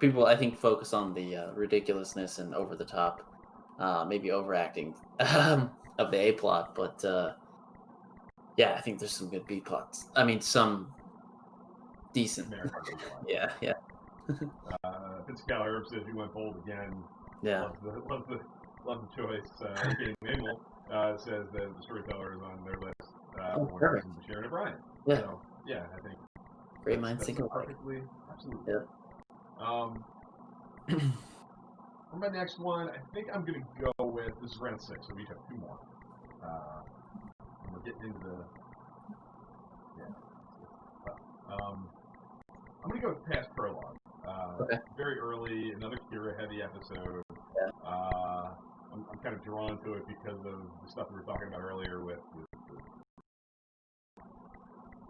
People, I think, focus on the ridiculousness and over the top, maybe overacting of the A plot, but I think there's some good B plots. I mean, some decent. Yeah. Vince Herb says you went bold again. Yeah. Love the choice. Game Mabel says that the Storyteller is on their list. Perfect. Sharon O'Brien. Yeah. So, I think great minds think alike. Perfectly, absolutely. Yeah. For my next one, I think I'm going to go with, this is round 6, so we each have 2 more. And we're getting into the, I'm going to go with Past Prologue. Okay. Very early, another Kira-heavy episode. Yeah. I'm kind of drawn to it because of the stuff we were talking about earlier with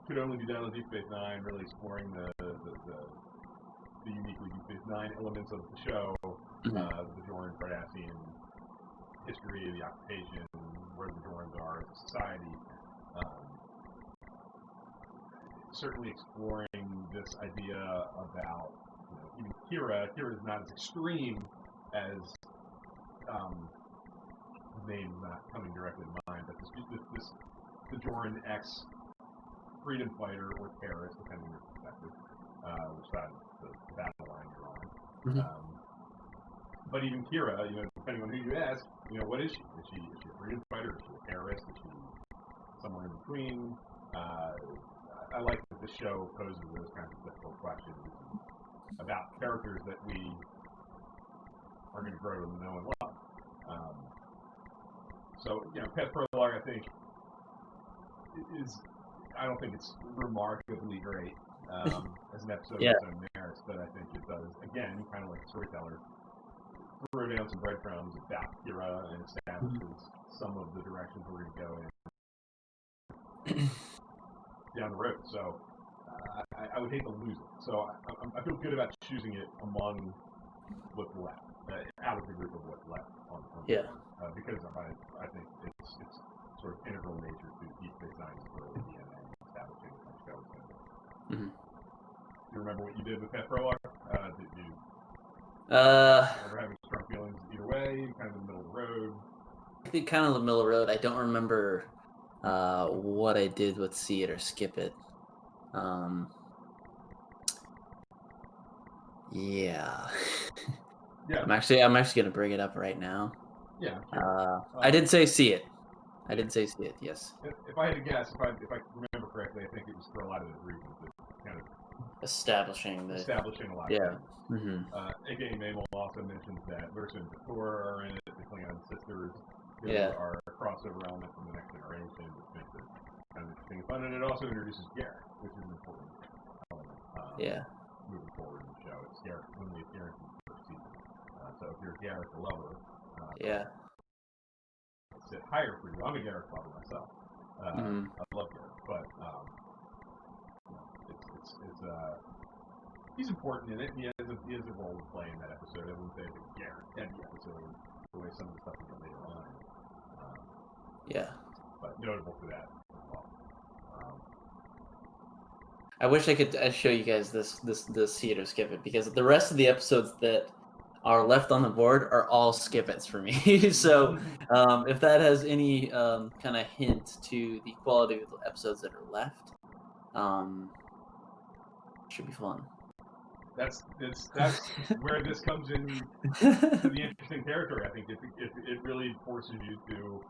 could only be done with Deep Space Nine, really exploring the uniquely Deep Space Nine elements of the show, the Bajoran Cardassian history, the occupation, where the Bajorans are as a society. Certainly exploring this idea about even Kira. Kira is not as extreme as the name not coming directly to mind, but this Bajoran freedom fighter or terrorist, depending on your perspective, which side of the battle line you're on. But even Kira, depending on who you ask, what is she? Is she a freedom fighter? Is she a terrorist? Is she somewhere in between? I like that the show poses those kinds of difficult questions about characters that we are going to grow to know and love. Past Prologue, I think, I don't think it's remarkably great as an episode of its own merits, but I think it does, again, kind of like the Storyteller, throw down some breadcrumbs about Kira and establishes some of the directions we're going to go in down the road. So I would hate to lose it. So I feel good about choosing it among what's left, out of the group of what's left on because I think it's sort of integral nature to Deep Space Nine's early DNA establishing that show. Do you remember what you did with that prologue? Did you ever having strong feelings either way, kind of in the middle of the road? I think kind of the middle of the road. I don't remember what I did with see it or skip it. I'm actually gonna bring it up right now. I did say see it. I did say see it. Yes. If I had to guess, if I remember correctly, I think it was for a lot of those reasons. Kind of establishing a lot. Yeah. A.K.A. Mabel also mentions that Lursa and Victor are in it. The Klingon sisters are a crossover element from the Next Generation, which makes it kind of interesting and fun. And it also introduces Garrick, which is an important element. Moving forward in the show, it's Garrick's only appearance in the first season. So if you're a Garrick lover, sit higher for you. I'm a Garrick lover myself. I love Garrick, but he's important in it. He has a role to play in that episode. I wouldn't say it's a Garrick heavy episode the way some of the stuff we get later on. But notable for that as well. I wish I could show you guys this see it or skip it, because the rest of the episodes that are left on the board are all skip it's for me. So if that has any kind of hint to the quality of the episodes that are left, should be fun. That's where this comes in to the interesting territory. I think it really forces you to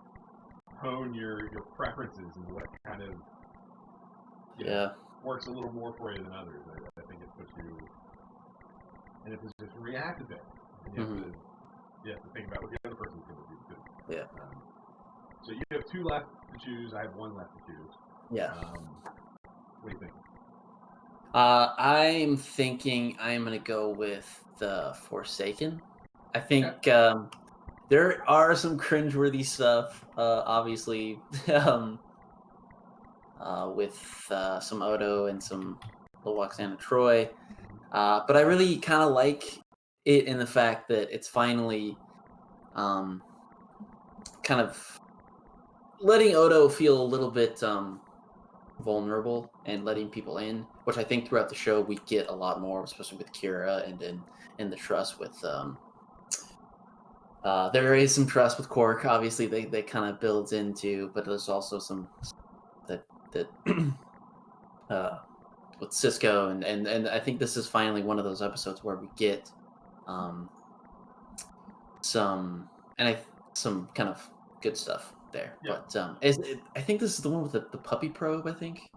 hone your preferences and what kind of works a little more for you than others. I think it puts you in a position to react a bit. And you have to think about what the other person's going to do too. Yeah. So you have 2 left to choose. I have 1 left to choose. Yeah. What do you think? I'm thinking I'm going to go with the Forsaken. I think there are some cringeworthy stuff, obviously, with some Odo and some Loxana Troy. But I really kind of like it in the fact that it's finally kind of letting Odo feel a little bit vulnerable and letting people in, which I think throughout the show we get a lot more, especially with Kira and in the trust with there is some trust with Quark. Obviously they kind of builds into, but there's also some that with Cisco and I think this is finally one of those episodes where we get some kind of good stuff there. Yeah. But I think this is the one with the puppy probe, I think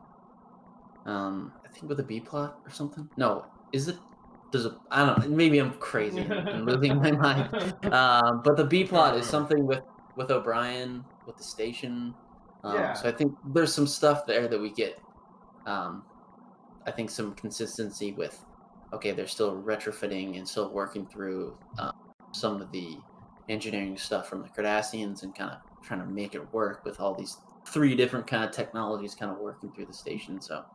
with a B plot or something. No, is it? I don't know, maybe I'm crazy and losing my mind. But the B plot is something with O'Brien with the station. So I think there's some stuff there that we get. I think some consistency with, okay, they're still retrofitting and still working through some of the engineering stuff from the Cardassians and kind of trying to make it work with all these 3 different kind of technologies kind of working through the station. So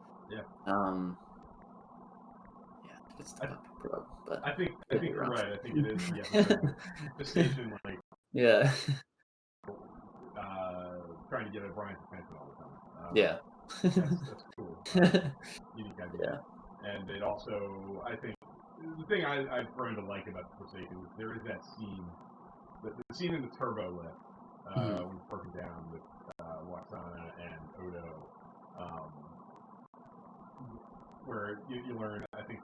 it's the puppy probe, but I think you're right. I think it is the station trying to get O'Brien's attention all the time. That's cool. Unique idea. And it also, I think, the thing I've grown to like about The Forsaken is there is that scene, the scene in the turbo lift when it's broken down with Loxana and Odo, where you learn, I think,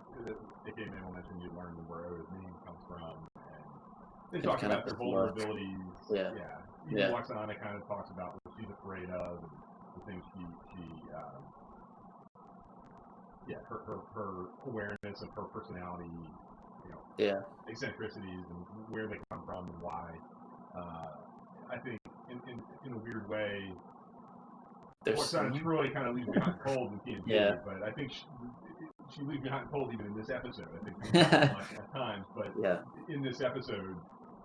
A.K. Manuel mentioned you learn where Odo's name comes from, and they talk about their vulnerabilities. Even Loxana kind of talks about what she's afraid of, and the things she her awareness of her personality, eccentricities and where they come from and why. I think in a weird way, Loxana Troy kind of leaves behind cold in TNG, but I think she leaves behind cold even in this episode. I think at times, but in this episode,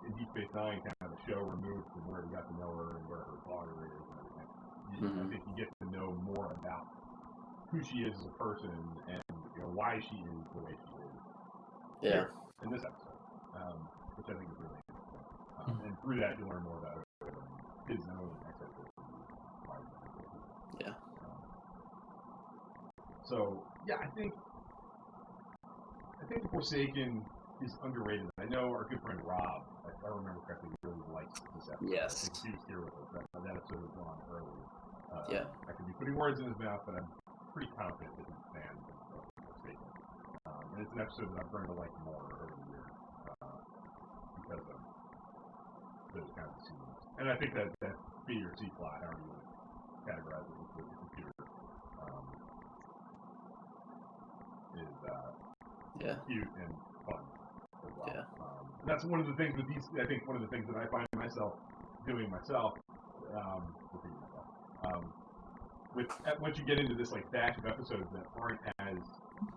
in Deep Space Nine, kind of a show removed from where we got to know her and where her father is and everything. I think you get to know more about who she is as a person and why she is the way she is. Here, in this episode, which I think is really interesting. And through that, you learn more about his own eccentricities. So I think The Forsaken is underrated. I know our good friend Rob, if I remember correctly, really likes this episode. Yes. I think he was here with us. That episode was on early. I could be putting words in his mouth, but I'm pretty confident that he's a fan of The Forsaken. And it's an episode that I've grown to like more over the years because of those kinds of scenes. And I think that B or C plot, however you want to categorize it, with the computer, is cute and fun as well. And that's one of the things with these. I think one of the things that I find myself doing myself, repeating myself, once you get into this like batch of episodes that aren't as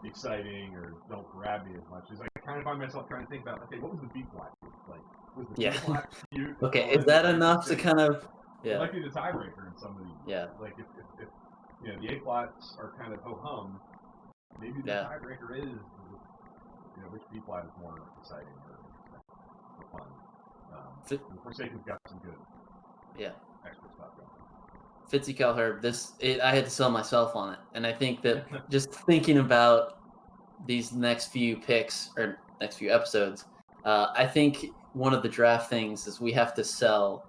exciting or don't grab me as much, is I kind of find myself trying to think about, okay, what was the B plot? Like, was the B plot cute? Okay, is that enough to kind of? It might be the tiebreaker in some of these. Like if the A plots are kind of ho hum, maybe the tiebreaker is which B plot is more exciting or fun. The Forsaken's got some good extra stuff going on. Fitzy Calher, I had to sell myself on it, and I think that just thinking about these next few picks or next few episodes, I think one of the draft things is we have to sell.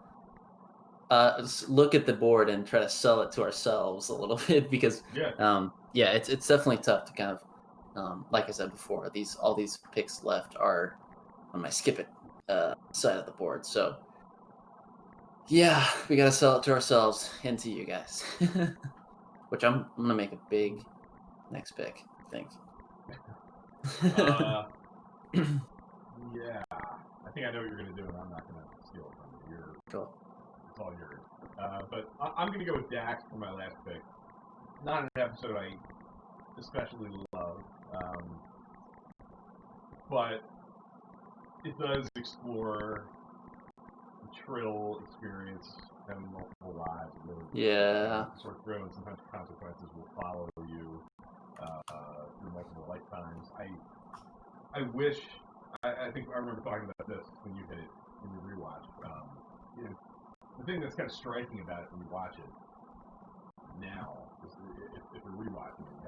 Look at the board and try to sell it to ourselves a little bit because, Yeah. it's definitely tough to kind of, like I said before, all these picks left are on my skip it side of the board. So yeah, we gotta sell it to ourselves and to you guys. Which I'm gonna make a big next pick, I think. Yeah, I think I know what you're gonna do, and I'm not gonna steal it from you. Cool. It's all yours. But I'm gonna go with Dax for my last pick. Not an episode I especially love, but it does explore the Trill experience, having multiple lives, sort of throw, and sometimes consequences will follow you through multiple lifetimes. I wish. I think I remember talking about this when you hit it in your rewatch. The thing that's kind of striking about it when you watch it now is if you're rewatching it,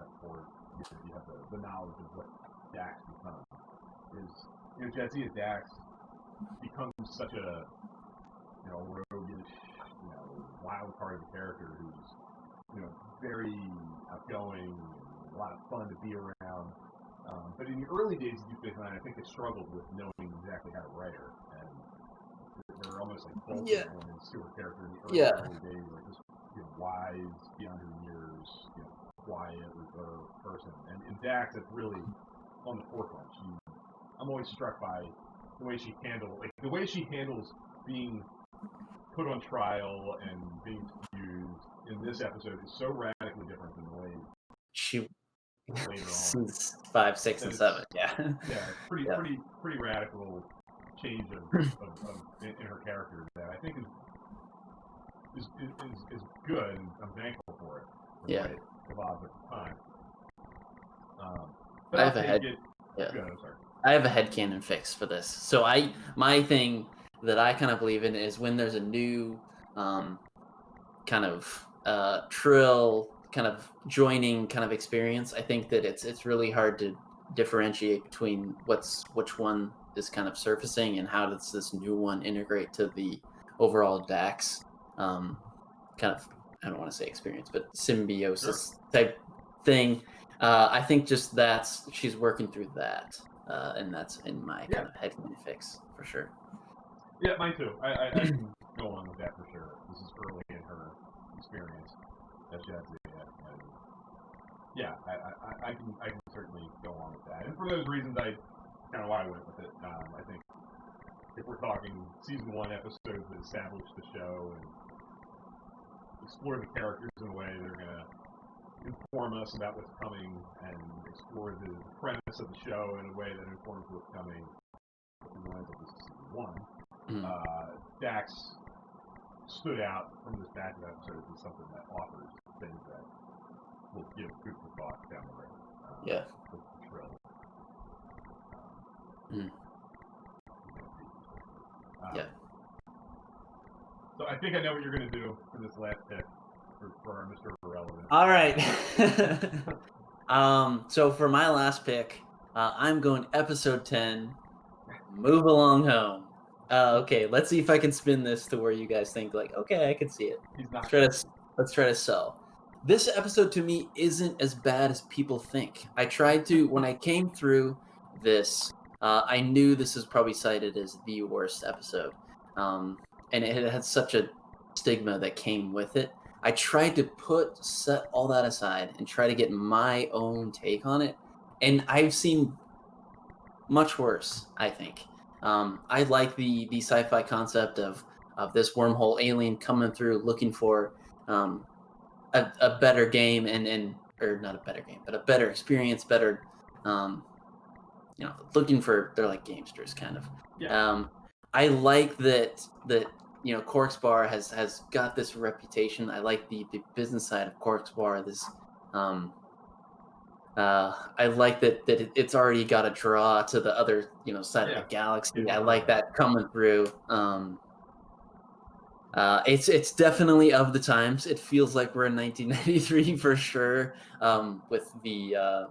you have the knowledge of what Dax becomes. Is Jadzia Dax becomes such a roguish, wild card of a character who's very outgoing and a lot of fun to be around. But in the early days of Deep Space Nine, I think they struggled with knowing exactly how to write her, and they were almost like bolted elements to her character in the early days, like this wise, beyond her years, quiet, reserved person. And in Dax, it's really on the forefront. I'm always struck by the way she handles being put on trial and being used in this episode is so radically different than the way she later on. Since 5, 6, and 7, pretty radical change in her character that I think is good, and I'm thankful for it. The way it evolved at the time. But I have a head. I have a headcanon fix for this. So my thing that I kind of believe in is when there's a new kind of Trill kind of joining kind of experience, I think that it's really hard to differentiate between which one is kind of surfacing and how does this new one integrate to the overall Dax kind of, I don't want to say experience, but symbiosis type thing. I think just she's working through that, and that's in my kind of headcanon fix for sure. Yeah, mine too. I can go along with that for sure. This is early in her experience as Jadzia, and I can certainly go along with that. And for those reasons, kind of why I went with it. I think if we're talking season 1 episodes that establish the show and explore the characters in a way that are going to inform us about what's coming, and explore the premise of the show in a way that informs what's coming, we lines up with season 1. Dax stood out from this batch of episodes as something that offers things that will give food for thought down the road. With the Trill. So I think I know what you're going to do for this last pick for our Mr. Irrelevant. All right. So for my last pick, I'm going episode 10, Move Along Home. Okay, let's see if I can spin this to where you guys think like, okay, I can see it. Let's try to sell. This episode to me isn't as bad as people think. I tried to, when I came through this, I knew this is probably cited as the worst episode. And it had such a stigma that came with it. I tried to set all that aside and try to get my own take on it. And I've seen much worse, I think. I like the sci-fi concept of this wormhole alien coming through looking for a better game or not a better game, but a better experience, better, looking for, they're like gamesters kind of. I like that Cork's Bar has got this reputation. I like the business side of Cork's Bar. This, I like that it's already got a draw to the other side of the galaxy. I like that coming through. It's definitely of the times. It feels like we're in 1993 for sure. With the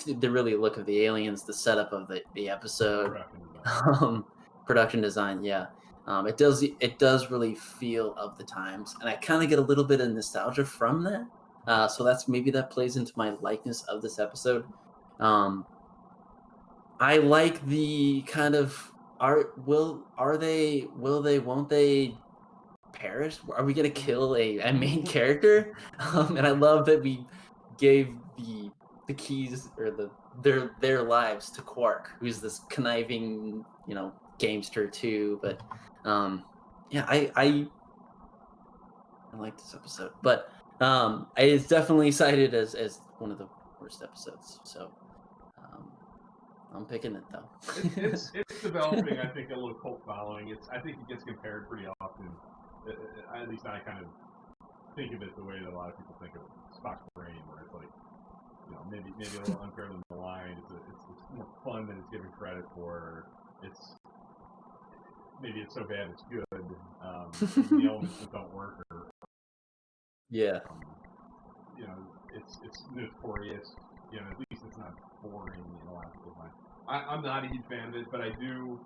really look of the aliens, the setup of the episode, Production design. production design. Yeah, it does really feel of the times, and I kind of get a little bit of nostalgia from that. So maybe that plays into my likeness of this episode. I like the kind of won't they perish? Are we gonna kill a main character? And I love that we gave the keys or their lives to Quark, who's this conniving, gamester too. But yeah, I like this episode, but it's definitely cited as one of the worst episodes. So I'm picking it though. It's developing, I think, a little cult following. I think it gets compared pretty often. At least I kind of think of it the way that a lot of people think of Spock's brain, where it's like, maybe a little unfairly maligned. It's more fun than it's given credit for. Maybe it's so bad it's good. The elements that don't work are, yeah. It's notorious. At least it's not boring in a lot of people's minds. I'm not a huge fan of it, but I do.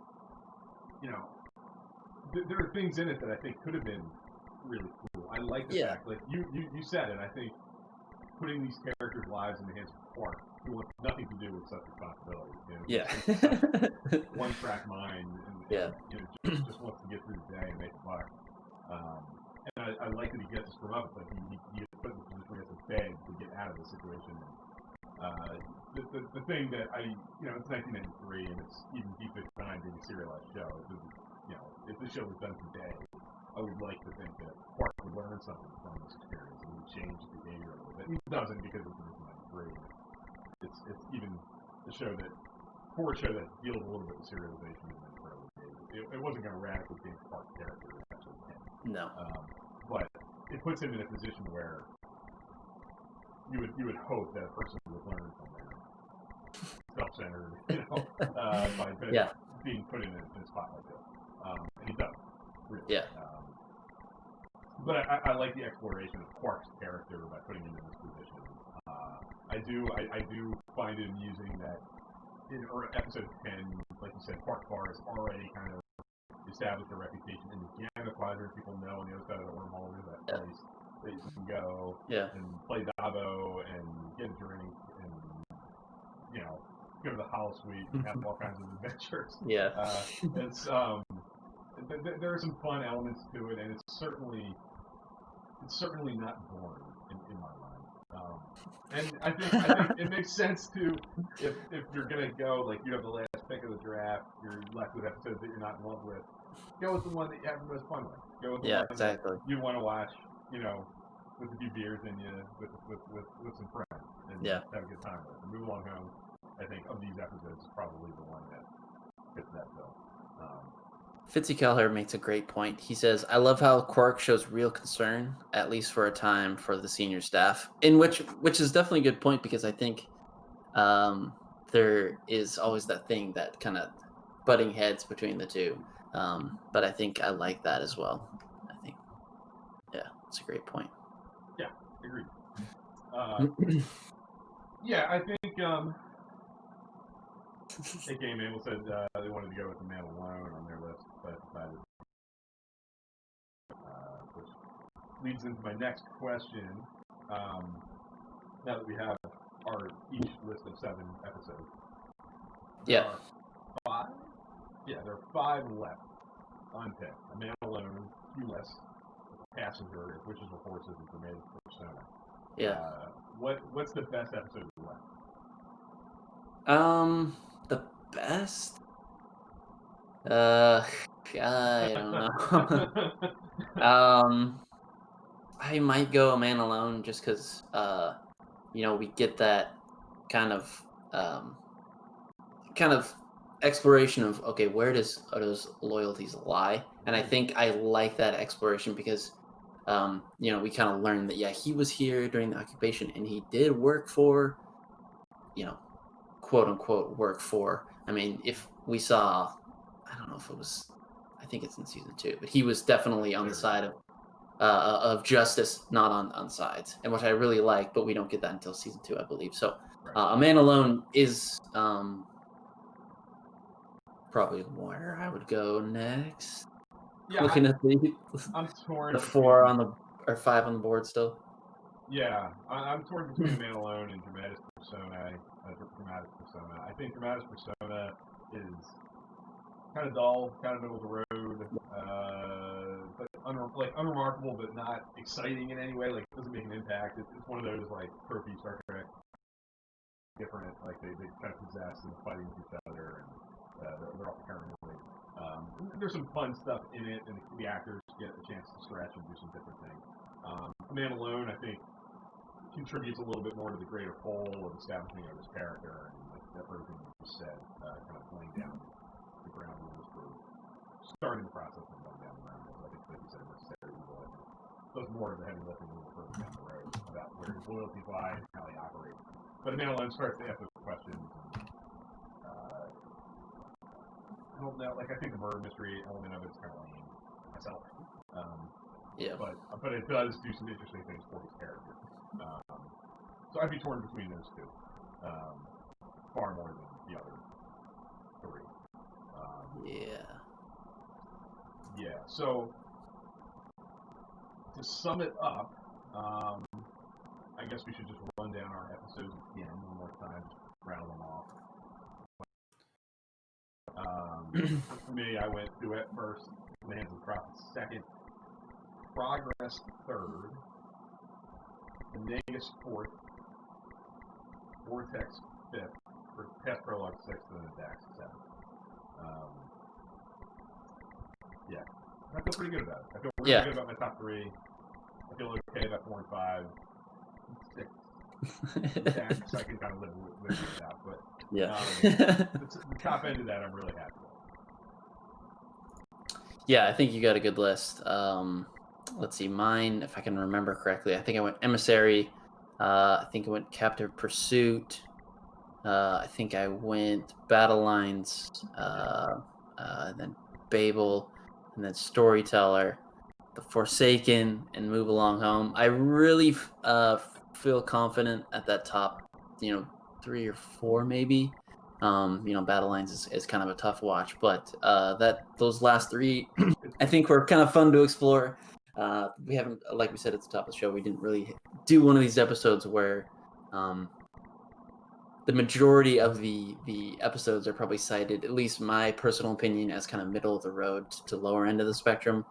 There are things in it that I think could have been really cool. I like the fact, like you said it. I think putting these characters' lives in the hands of Quark, who wants nothing to do with such responsibility. One track mind, and just wants to get through the day and make a buck. And I like that he gets to screw up, but he gets put in a position where he has to beg to get out of the situation. The thing that it's 1993 and it's even DS9 being a serialized show. If the show was done today, I would like to think that Quark would learn something from this experience and would change his behavior a little bit. He doesn't because it's 1993. It's even a show that deals a little bit with serialization in the early days. It wasn't going to radically change Quark's character. No. But it puts him in a position where you would hope that a person would learn from their self-centered, by being put in a spot like this. And he does, really. Yeah. But I like the exploration of Quark's character by putting him in this position. I do find it amusing that in episode 10, like you said, Quark Bar has already kind of established a reputation in the Gamma Quadrant. People know on the other side of the wormhole there's that place that you can go and play Dabo and get a drink and go to the Hollow Suite and have all kinds of adventures. Yeah. There are some fun elements to it, and it's certainly not boring in my mind. And I think it makes sense to, if you're gonna go, like, you have the last pick of the draft, you're left with episodes that you're not in love with, go with the one that you have the most fun with. Go with the one exactly. that you want to watch, with a few beers in you, with some friends, and have a good time with. And Move Along Home, I think, of these episodes is probably the one that fits that bill. Fitzy Calher makes a great point. He says, I love how Quark shows real concern, at least for a time, for the senior staff. In which is definitely a good point, because I think there is always that thing, that kind of butting heads between the two. But I think I like that as well. I think, it's a great point. Yeah, agreed. I think A.K. Mabel said they wanted to go with The Man Alone on their list, but decided, which leads into my next question. Now that we have our each list of 7 episodes, there are 5? Yeah, there are 5 left unpicked. A Man Alone, Q-less, Passenger, Wishes for Horses, and Grenades Persona. Yeah. What's the best episode left? The best? I don't know. I might go A Man Alone, just because, we get that kind of exploration of, okay, where does those loyalties lie? And I think I like that exploration because, we kind of learned that, he was here during the occupation, and he did work for, quote unquote work for. I mean, if we saw, I don't know if it was, I think it's in season 2, but he was definitely on the side of justice, not on sides, and which I really like. But we don't get that until season 2, I believe. So, A Man Alone is probably where I would go next. Yeah, Looking at I'm torn. the 4 on the or 5 on the board still. Yeah, I'm torn between A Man Alone and Dramatis Personae. I think Dramatis Persona is kind of dull, kind of middle of the road, but unremarkable, but not exciting in any way. Like, it doesn't make an impact. It's one of those like trophy Star Trek, different. Like they kind of possess and fighting with each other, and they're all paranoid. There's some fun stuff in it, and the actors get a chance to stretch and do some different things. A Man Alone, I think, contributes a little bit more to the greater whole of establishing of his character, and like everything you just said, kind of laying down the ground rules for starting the process of going down the ground rules. I think, like you said, necessary evil. Does more of the heavy lifting a little further down the road about where his loyalties lie and how he operates. But A Man Alone starts to ask those questions. I don't know. Like, I think the murder mystery element of it is kind of lame myself. Yeah. But it does do some interesting things for his character. So I'd be torn between those two, far more than the other 3. Yeah. So to sum it up, I guess we should just run down our episodes again one more time, just rattle them off. For me, I went Duet first, Lands of the Prophets second, Progress third, Negus fourth, Vortex fifth, for Past Prologue sixth, and then Dax seventh. Yeah, I feel pretty good about it. I feel really good about my top 3. I feel okay about 4 and 5. 6. Dax, I can kind of live with that, but the top end of that, I'm really happy with. Yeah, I think you got a good list. Let's see, mine, if I can remember correctly, I think I went Emissary. I think I went Captive Pursuit. I think I went Battle Lines, then Babel, and then Storyteller, The Forsaken, and Move Along Home. I really feel confident at that top, 3 or 4 maybe. Battle Lines is kind of a tough watch, but those last 3, I think were kind of fun to explore. We haven't, like we said at the top of the show, we didn't really do one of these episodes where the majority of the episodes are probably cited, at least my personal opinion, as kind of middle of the road to lower end of the spectrum.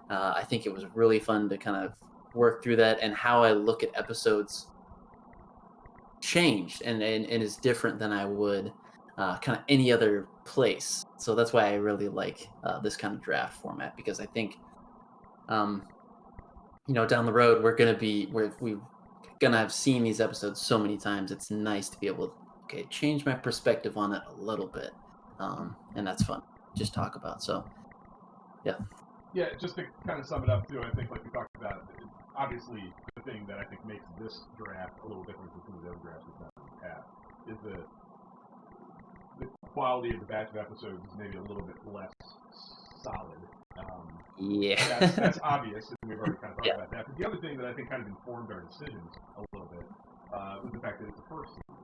I think it was really fun to kind of work through that, and how I look at episodes changed and is different than I would kind of any other place. So that's why I really like this kind of draft format, because I think down the road we're gonna have seen these episodes so many times. It's nice to be able to change my perspective on it a little bit, and that's fun to just talk about. So yeah, just to kind of sum it up too, I think, like we talked about, obviously the thing that I think makes this draft a little different from some of the other drafts we've done in the past is the quality of the batch of episodes is maybe a little bit less solid. That's obvious, and we've already kind of talked about that. But the other thing that I think kind of informed our decisions a little bit was the fact that it's the first season.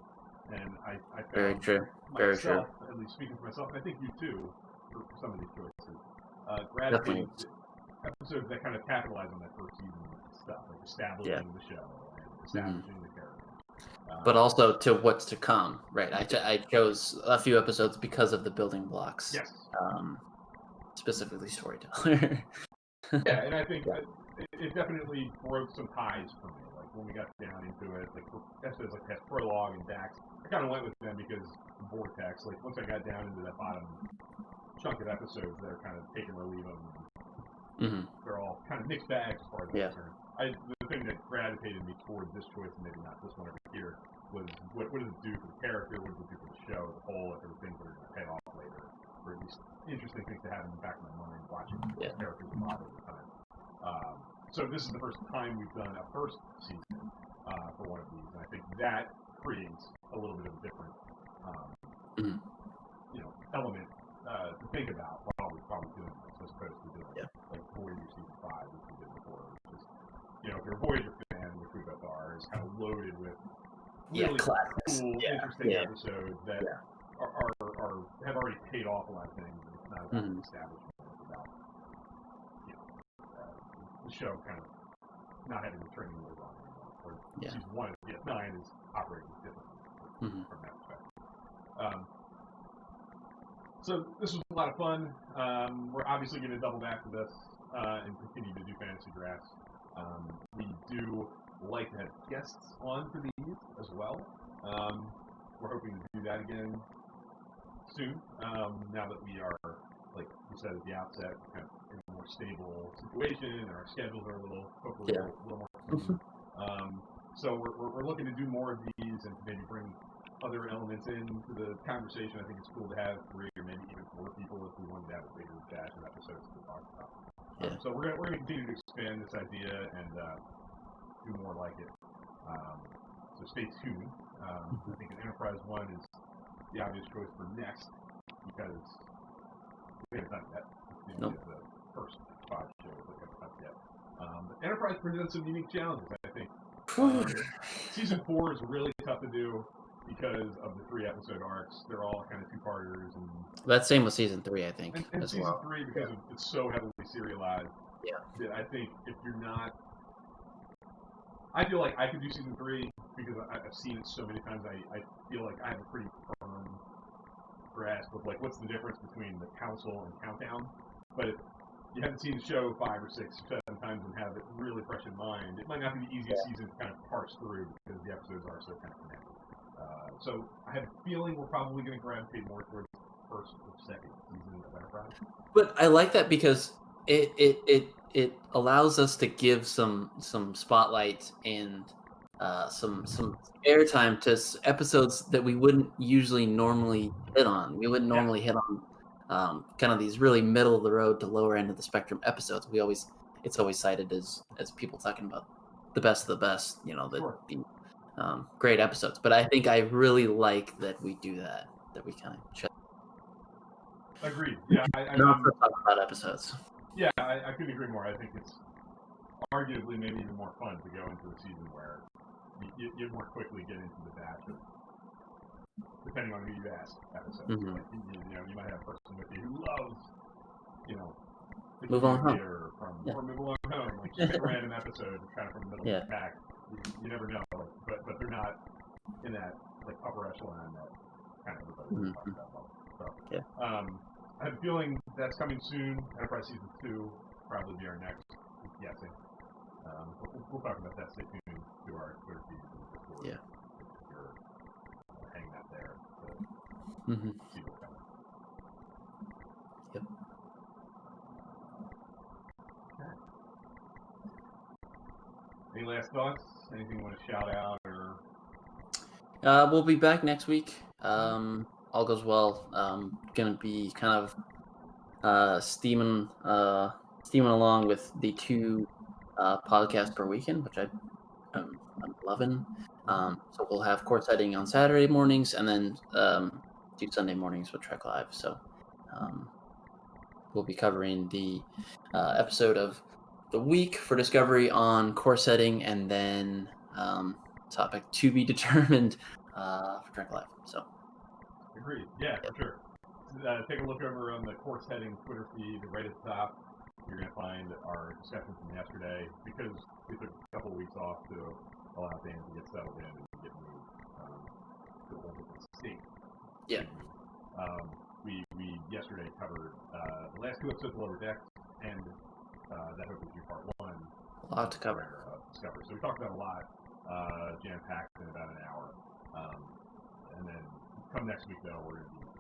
And I found very true. Myself, at least speaking for myself, and I think you too, for some of these choices, gravitating to episodes that kind of capitalize on that first season stuff, like establishing the show and establishing the character. But also to what's to come, right? I chose a few episodes because of the building blocks. Yes. Specifically Storyteller. Yeah, and I think it definitely broke some ties for me. Like, when we got down into it, like episodes like Past Prologue and Dax, I kind of went with them because of Vortex. Like, once I got down into that bottom chunk of episodes that are kind of take them or leave them, they're all kind of mixed bags as far as I'm concerned. The thing that gravitated me toward this choice, and maybe not this one over here, was what does it do for the character? What does it do for the show as a whole? If there were things that are going to pay off later, or at least interesting things to have in the back of my mind watching these characters evolve over time. So this is the first time we've done a first season for one of these, and I think that creates a little bit of a different element to think about while we're doing this, as opposed you're a Voyager fan, which we both are, is kind of loaded with Yeah, really classics. cool, Yeah, interesting yeah. episodes that Yeah. are have already paid off a lot of things. It's not about the establishment. It's about the show kind of not having the training wheels on anymore. Or season 1 of DS9 is operating differently from that perspective. So this was a lot of fun. We're obviously going to double back to this and continue to do fantasy drafts. We do like to have guests on for these as well. We're hoping to do that again soon. Now that we are, like we said at the outset, kind of in a more stable situation, and our schedules are hopefully a little more clean. So we're looking to do more of these and maybe bring other elements into the conversation. I think it's cool to have 3 or maybe even 4 people if we wanted to have a bigger batch of episodes to talk about. So we're gonna continue to expand this idea and do more like it. So stay tuned. I think an Enterprise one is the obvious choice for next because we haven't done it yet. It's the first 5 shows that we haven't done yet. But Enterprise presents some unique challenges, I think. Season 4 is really tough to do because of the 3 episode arcs. They're all kind of 2-parters. And that's same with season 3, I think. And as season well. 3, because it's so heavily serialized, that I think if you're not... I feel like I could do season 3 because I've seen it so many times. I feel like I have a pretty firm grasp of like what's the difference between the Council and Countdown. But if you haven't seen the show 5 or 6 or 7 times and have it really fresh in mind, it might not be the easiest season to kind of parse through because the episodes are so kind of connected. So I have a feeling we're probably going to gravitate more towards the first or second season of Enterprise. But I like that because it allows us to give some spotlight and some airtime to episodes that we wouldn't usually normally hit on. We wouldn't normally hit on kind of these really middle of the road to lower end of the spectrum episodes. It's always cited as people talking about the best of the best, great episodes. But I think I really like that we do that we kind of check. Agreed. Yeah, I don't talk about episodes. Yeah, I couldn't agree more. I think it's arguably maybe even more fun to go into a season where you more quickly get into the batch of, depending on who you ask, episodes. Like, you might have a person with you who loves, the Move On Home. Or Move Along Home, like just a random episode kind of from the middle of the pack. You never know, but they're not in that like upper echelon that kind of everybody talks about. So, I have a feeling that's coming soon. Enterprise Season 2 will probably be our next, I'm guessing. We'll talk about that. Stay tuned to our Twitter feed. If you're hanging out there to see what's coming. Yep. Okay. Any last thoughts? Anything you want to shout out or? We'll be back next week. All goes well. Gonna be kind of steaming along with the 2 podcasts per weekend, which I'm loving. So we'll have court setting on Saturday mornings, and then do Sunday mornings with Trek Live. So we'll be covering the episode of the week for Discovery on core setting, and then topic to be determined for Trek Live. So. Agreed. Yeah, for sure. Take a look over on the course heading Twitter feed right at the top. You're going to find our discussion from yesterday because we took a couple of weeks off to allow Dan to get settled in and get moved to a whole different state. Yeah. We yesterday covered the last 2 episodes of Lower Decks and that hopefully be part 1. A lot to cover. Discovery. So we talked about a lot, jam-packed in about an hour. And then come next week, though, we're going to be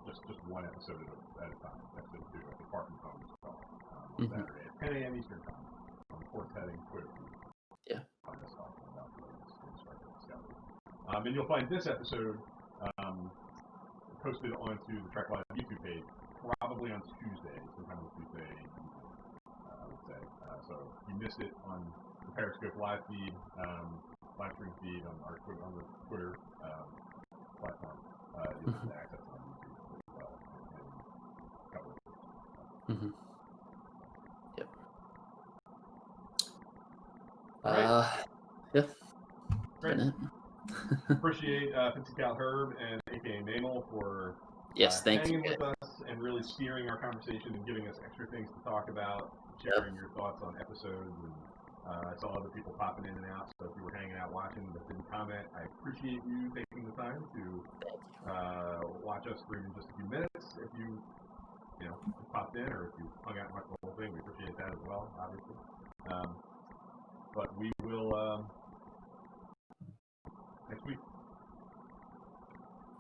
just 1 episode at a time. Episode 2, I think, Park and Home is called. Saturday at 10 a.m. Eastern Time on the Fourth Heading Twitter feed. Yeah. Find us talking about the Discovery. And you'll find this episode posted onto the Trek Live YouTube page probably on Tuesday, sometime on Tuesday, I would say. So if you missed it on the Periscope live feed, live stream feed on the Twitter platform, you'll get access on YouTube as well in a couple of weeks. Yep. Appreciate Cal Herb and aka Mamel for Yes, thank you. hanging with us and really steering our conversation and giving us extra things to talk about, sharing your thoughts on episodes. And I saw other people popping in and out, so if you were hanging out watching but didn't comment, I appreciate you taking the time to watch us for even just a few minutes. If you popped in or if you hung out and watched the whole thing, we appreciate that as well, obviously. But we will next week.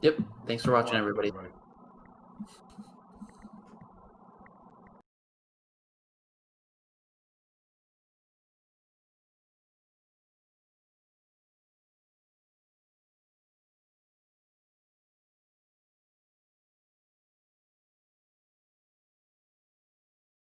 Yep. Thanks for watching, everybody.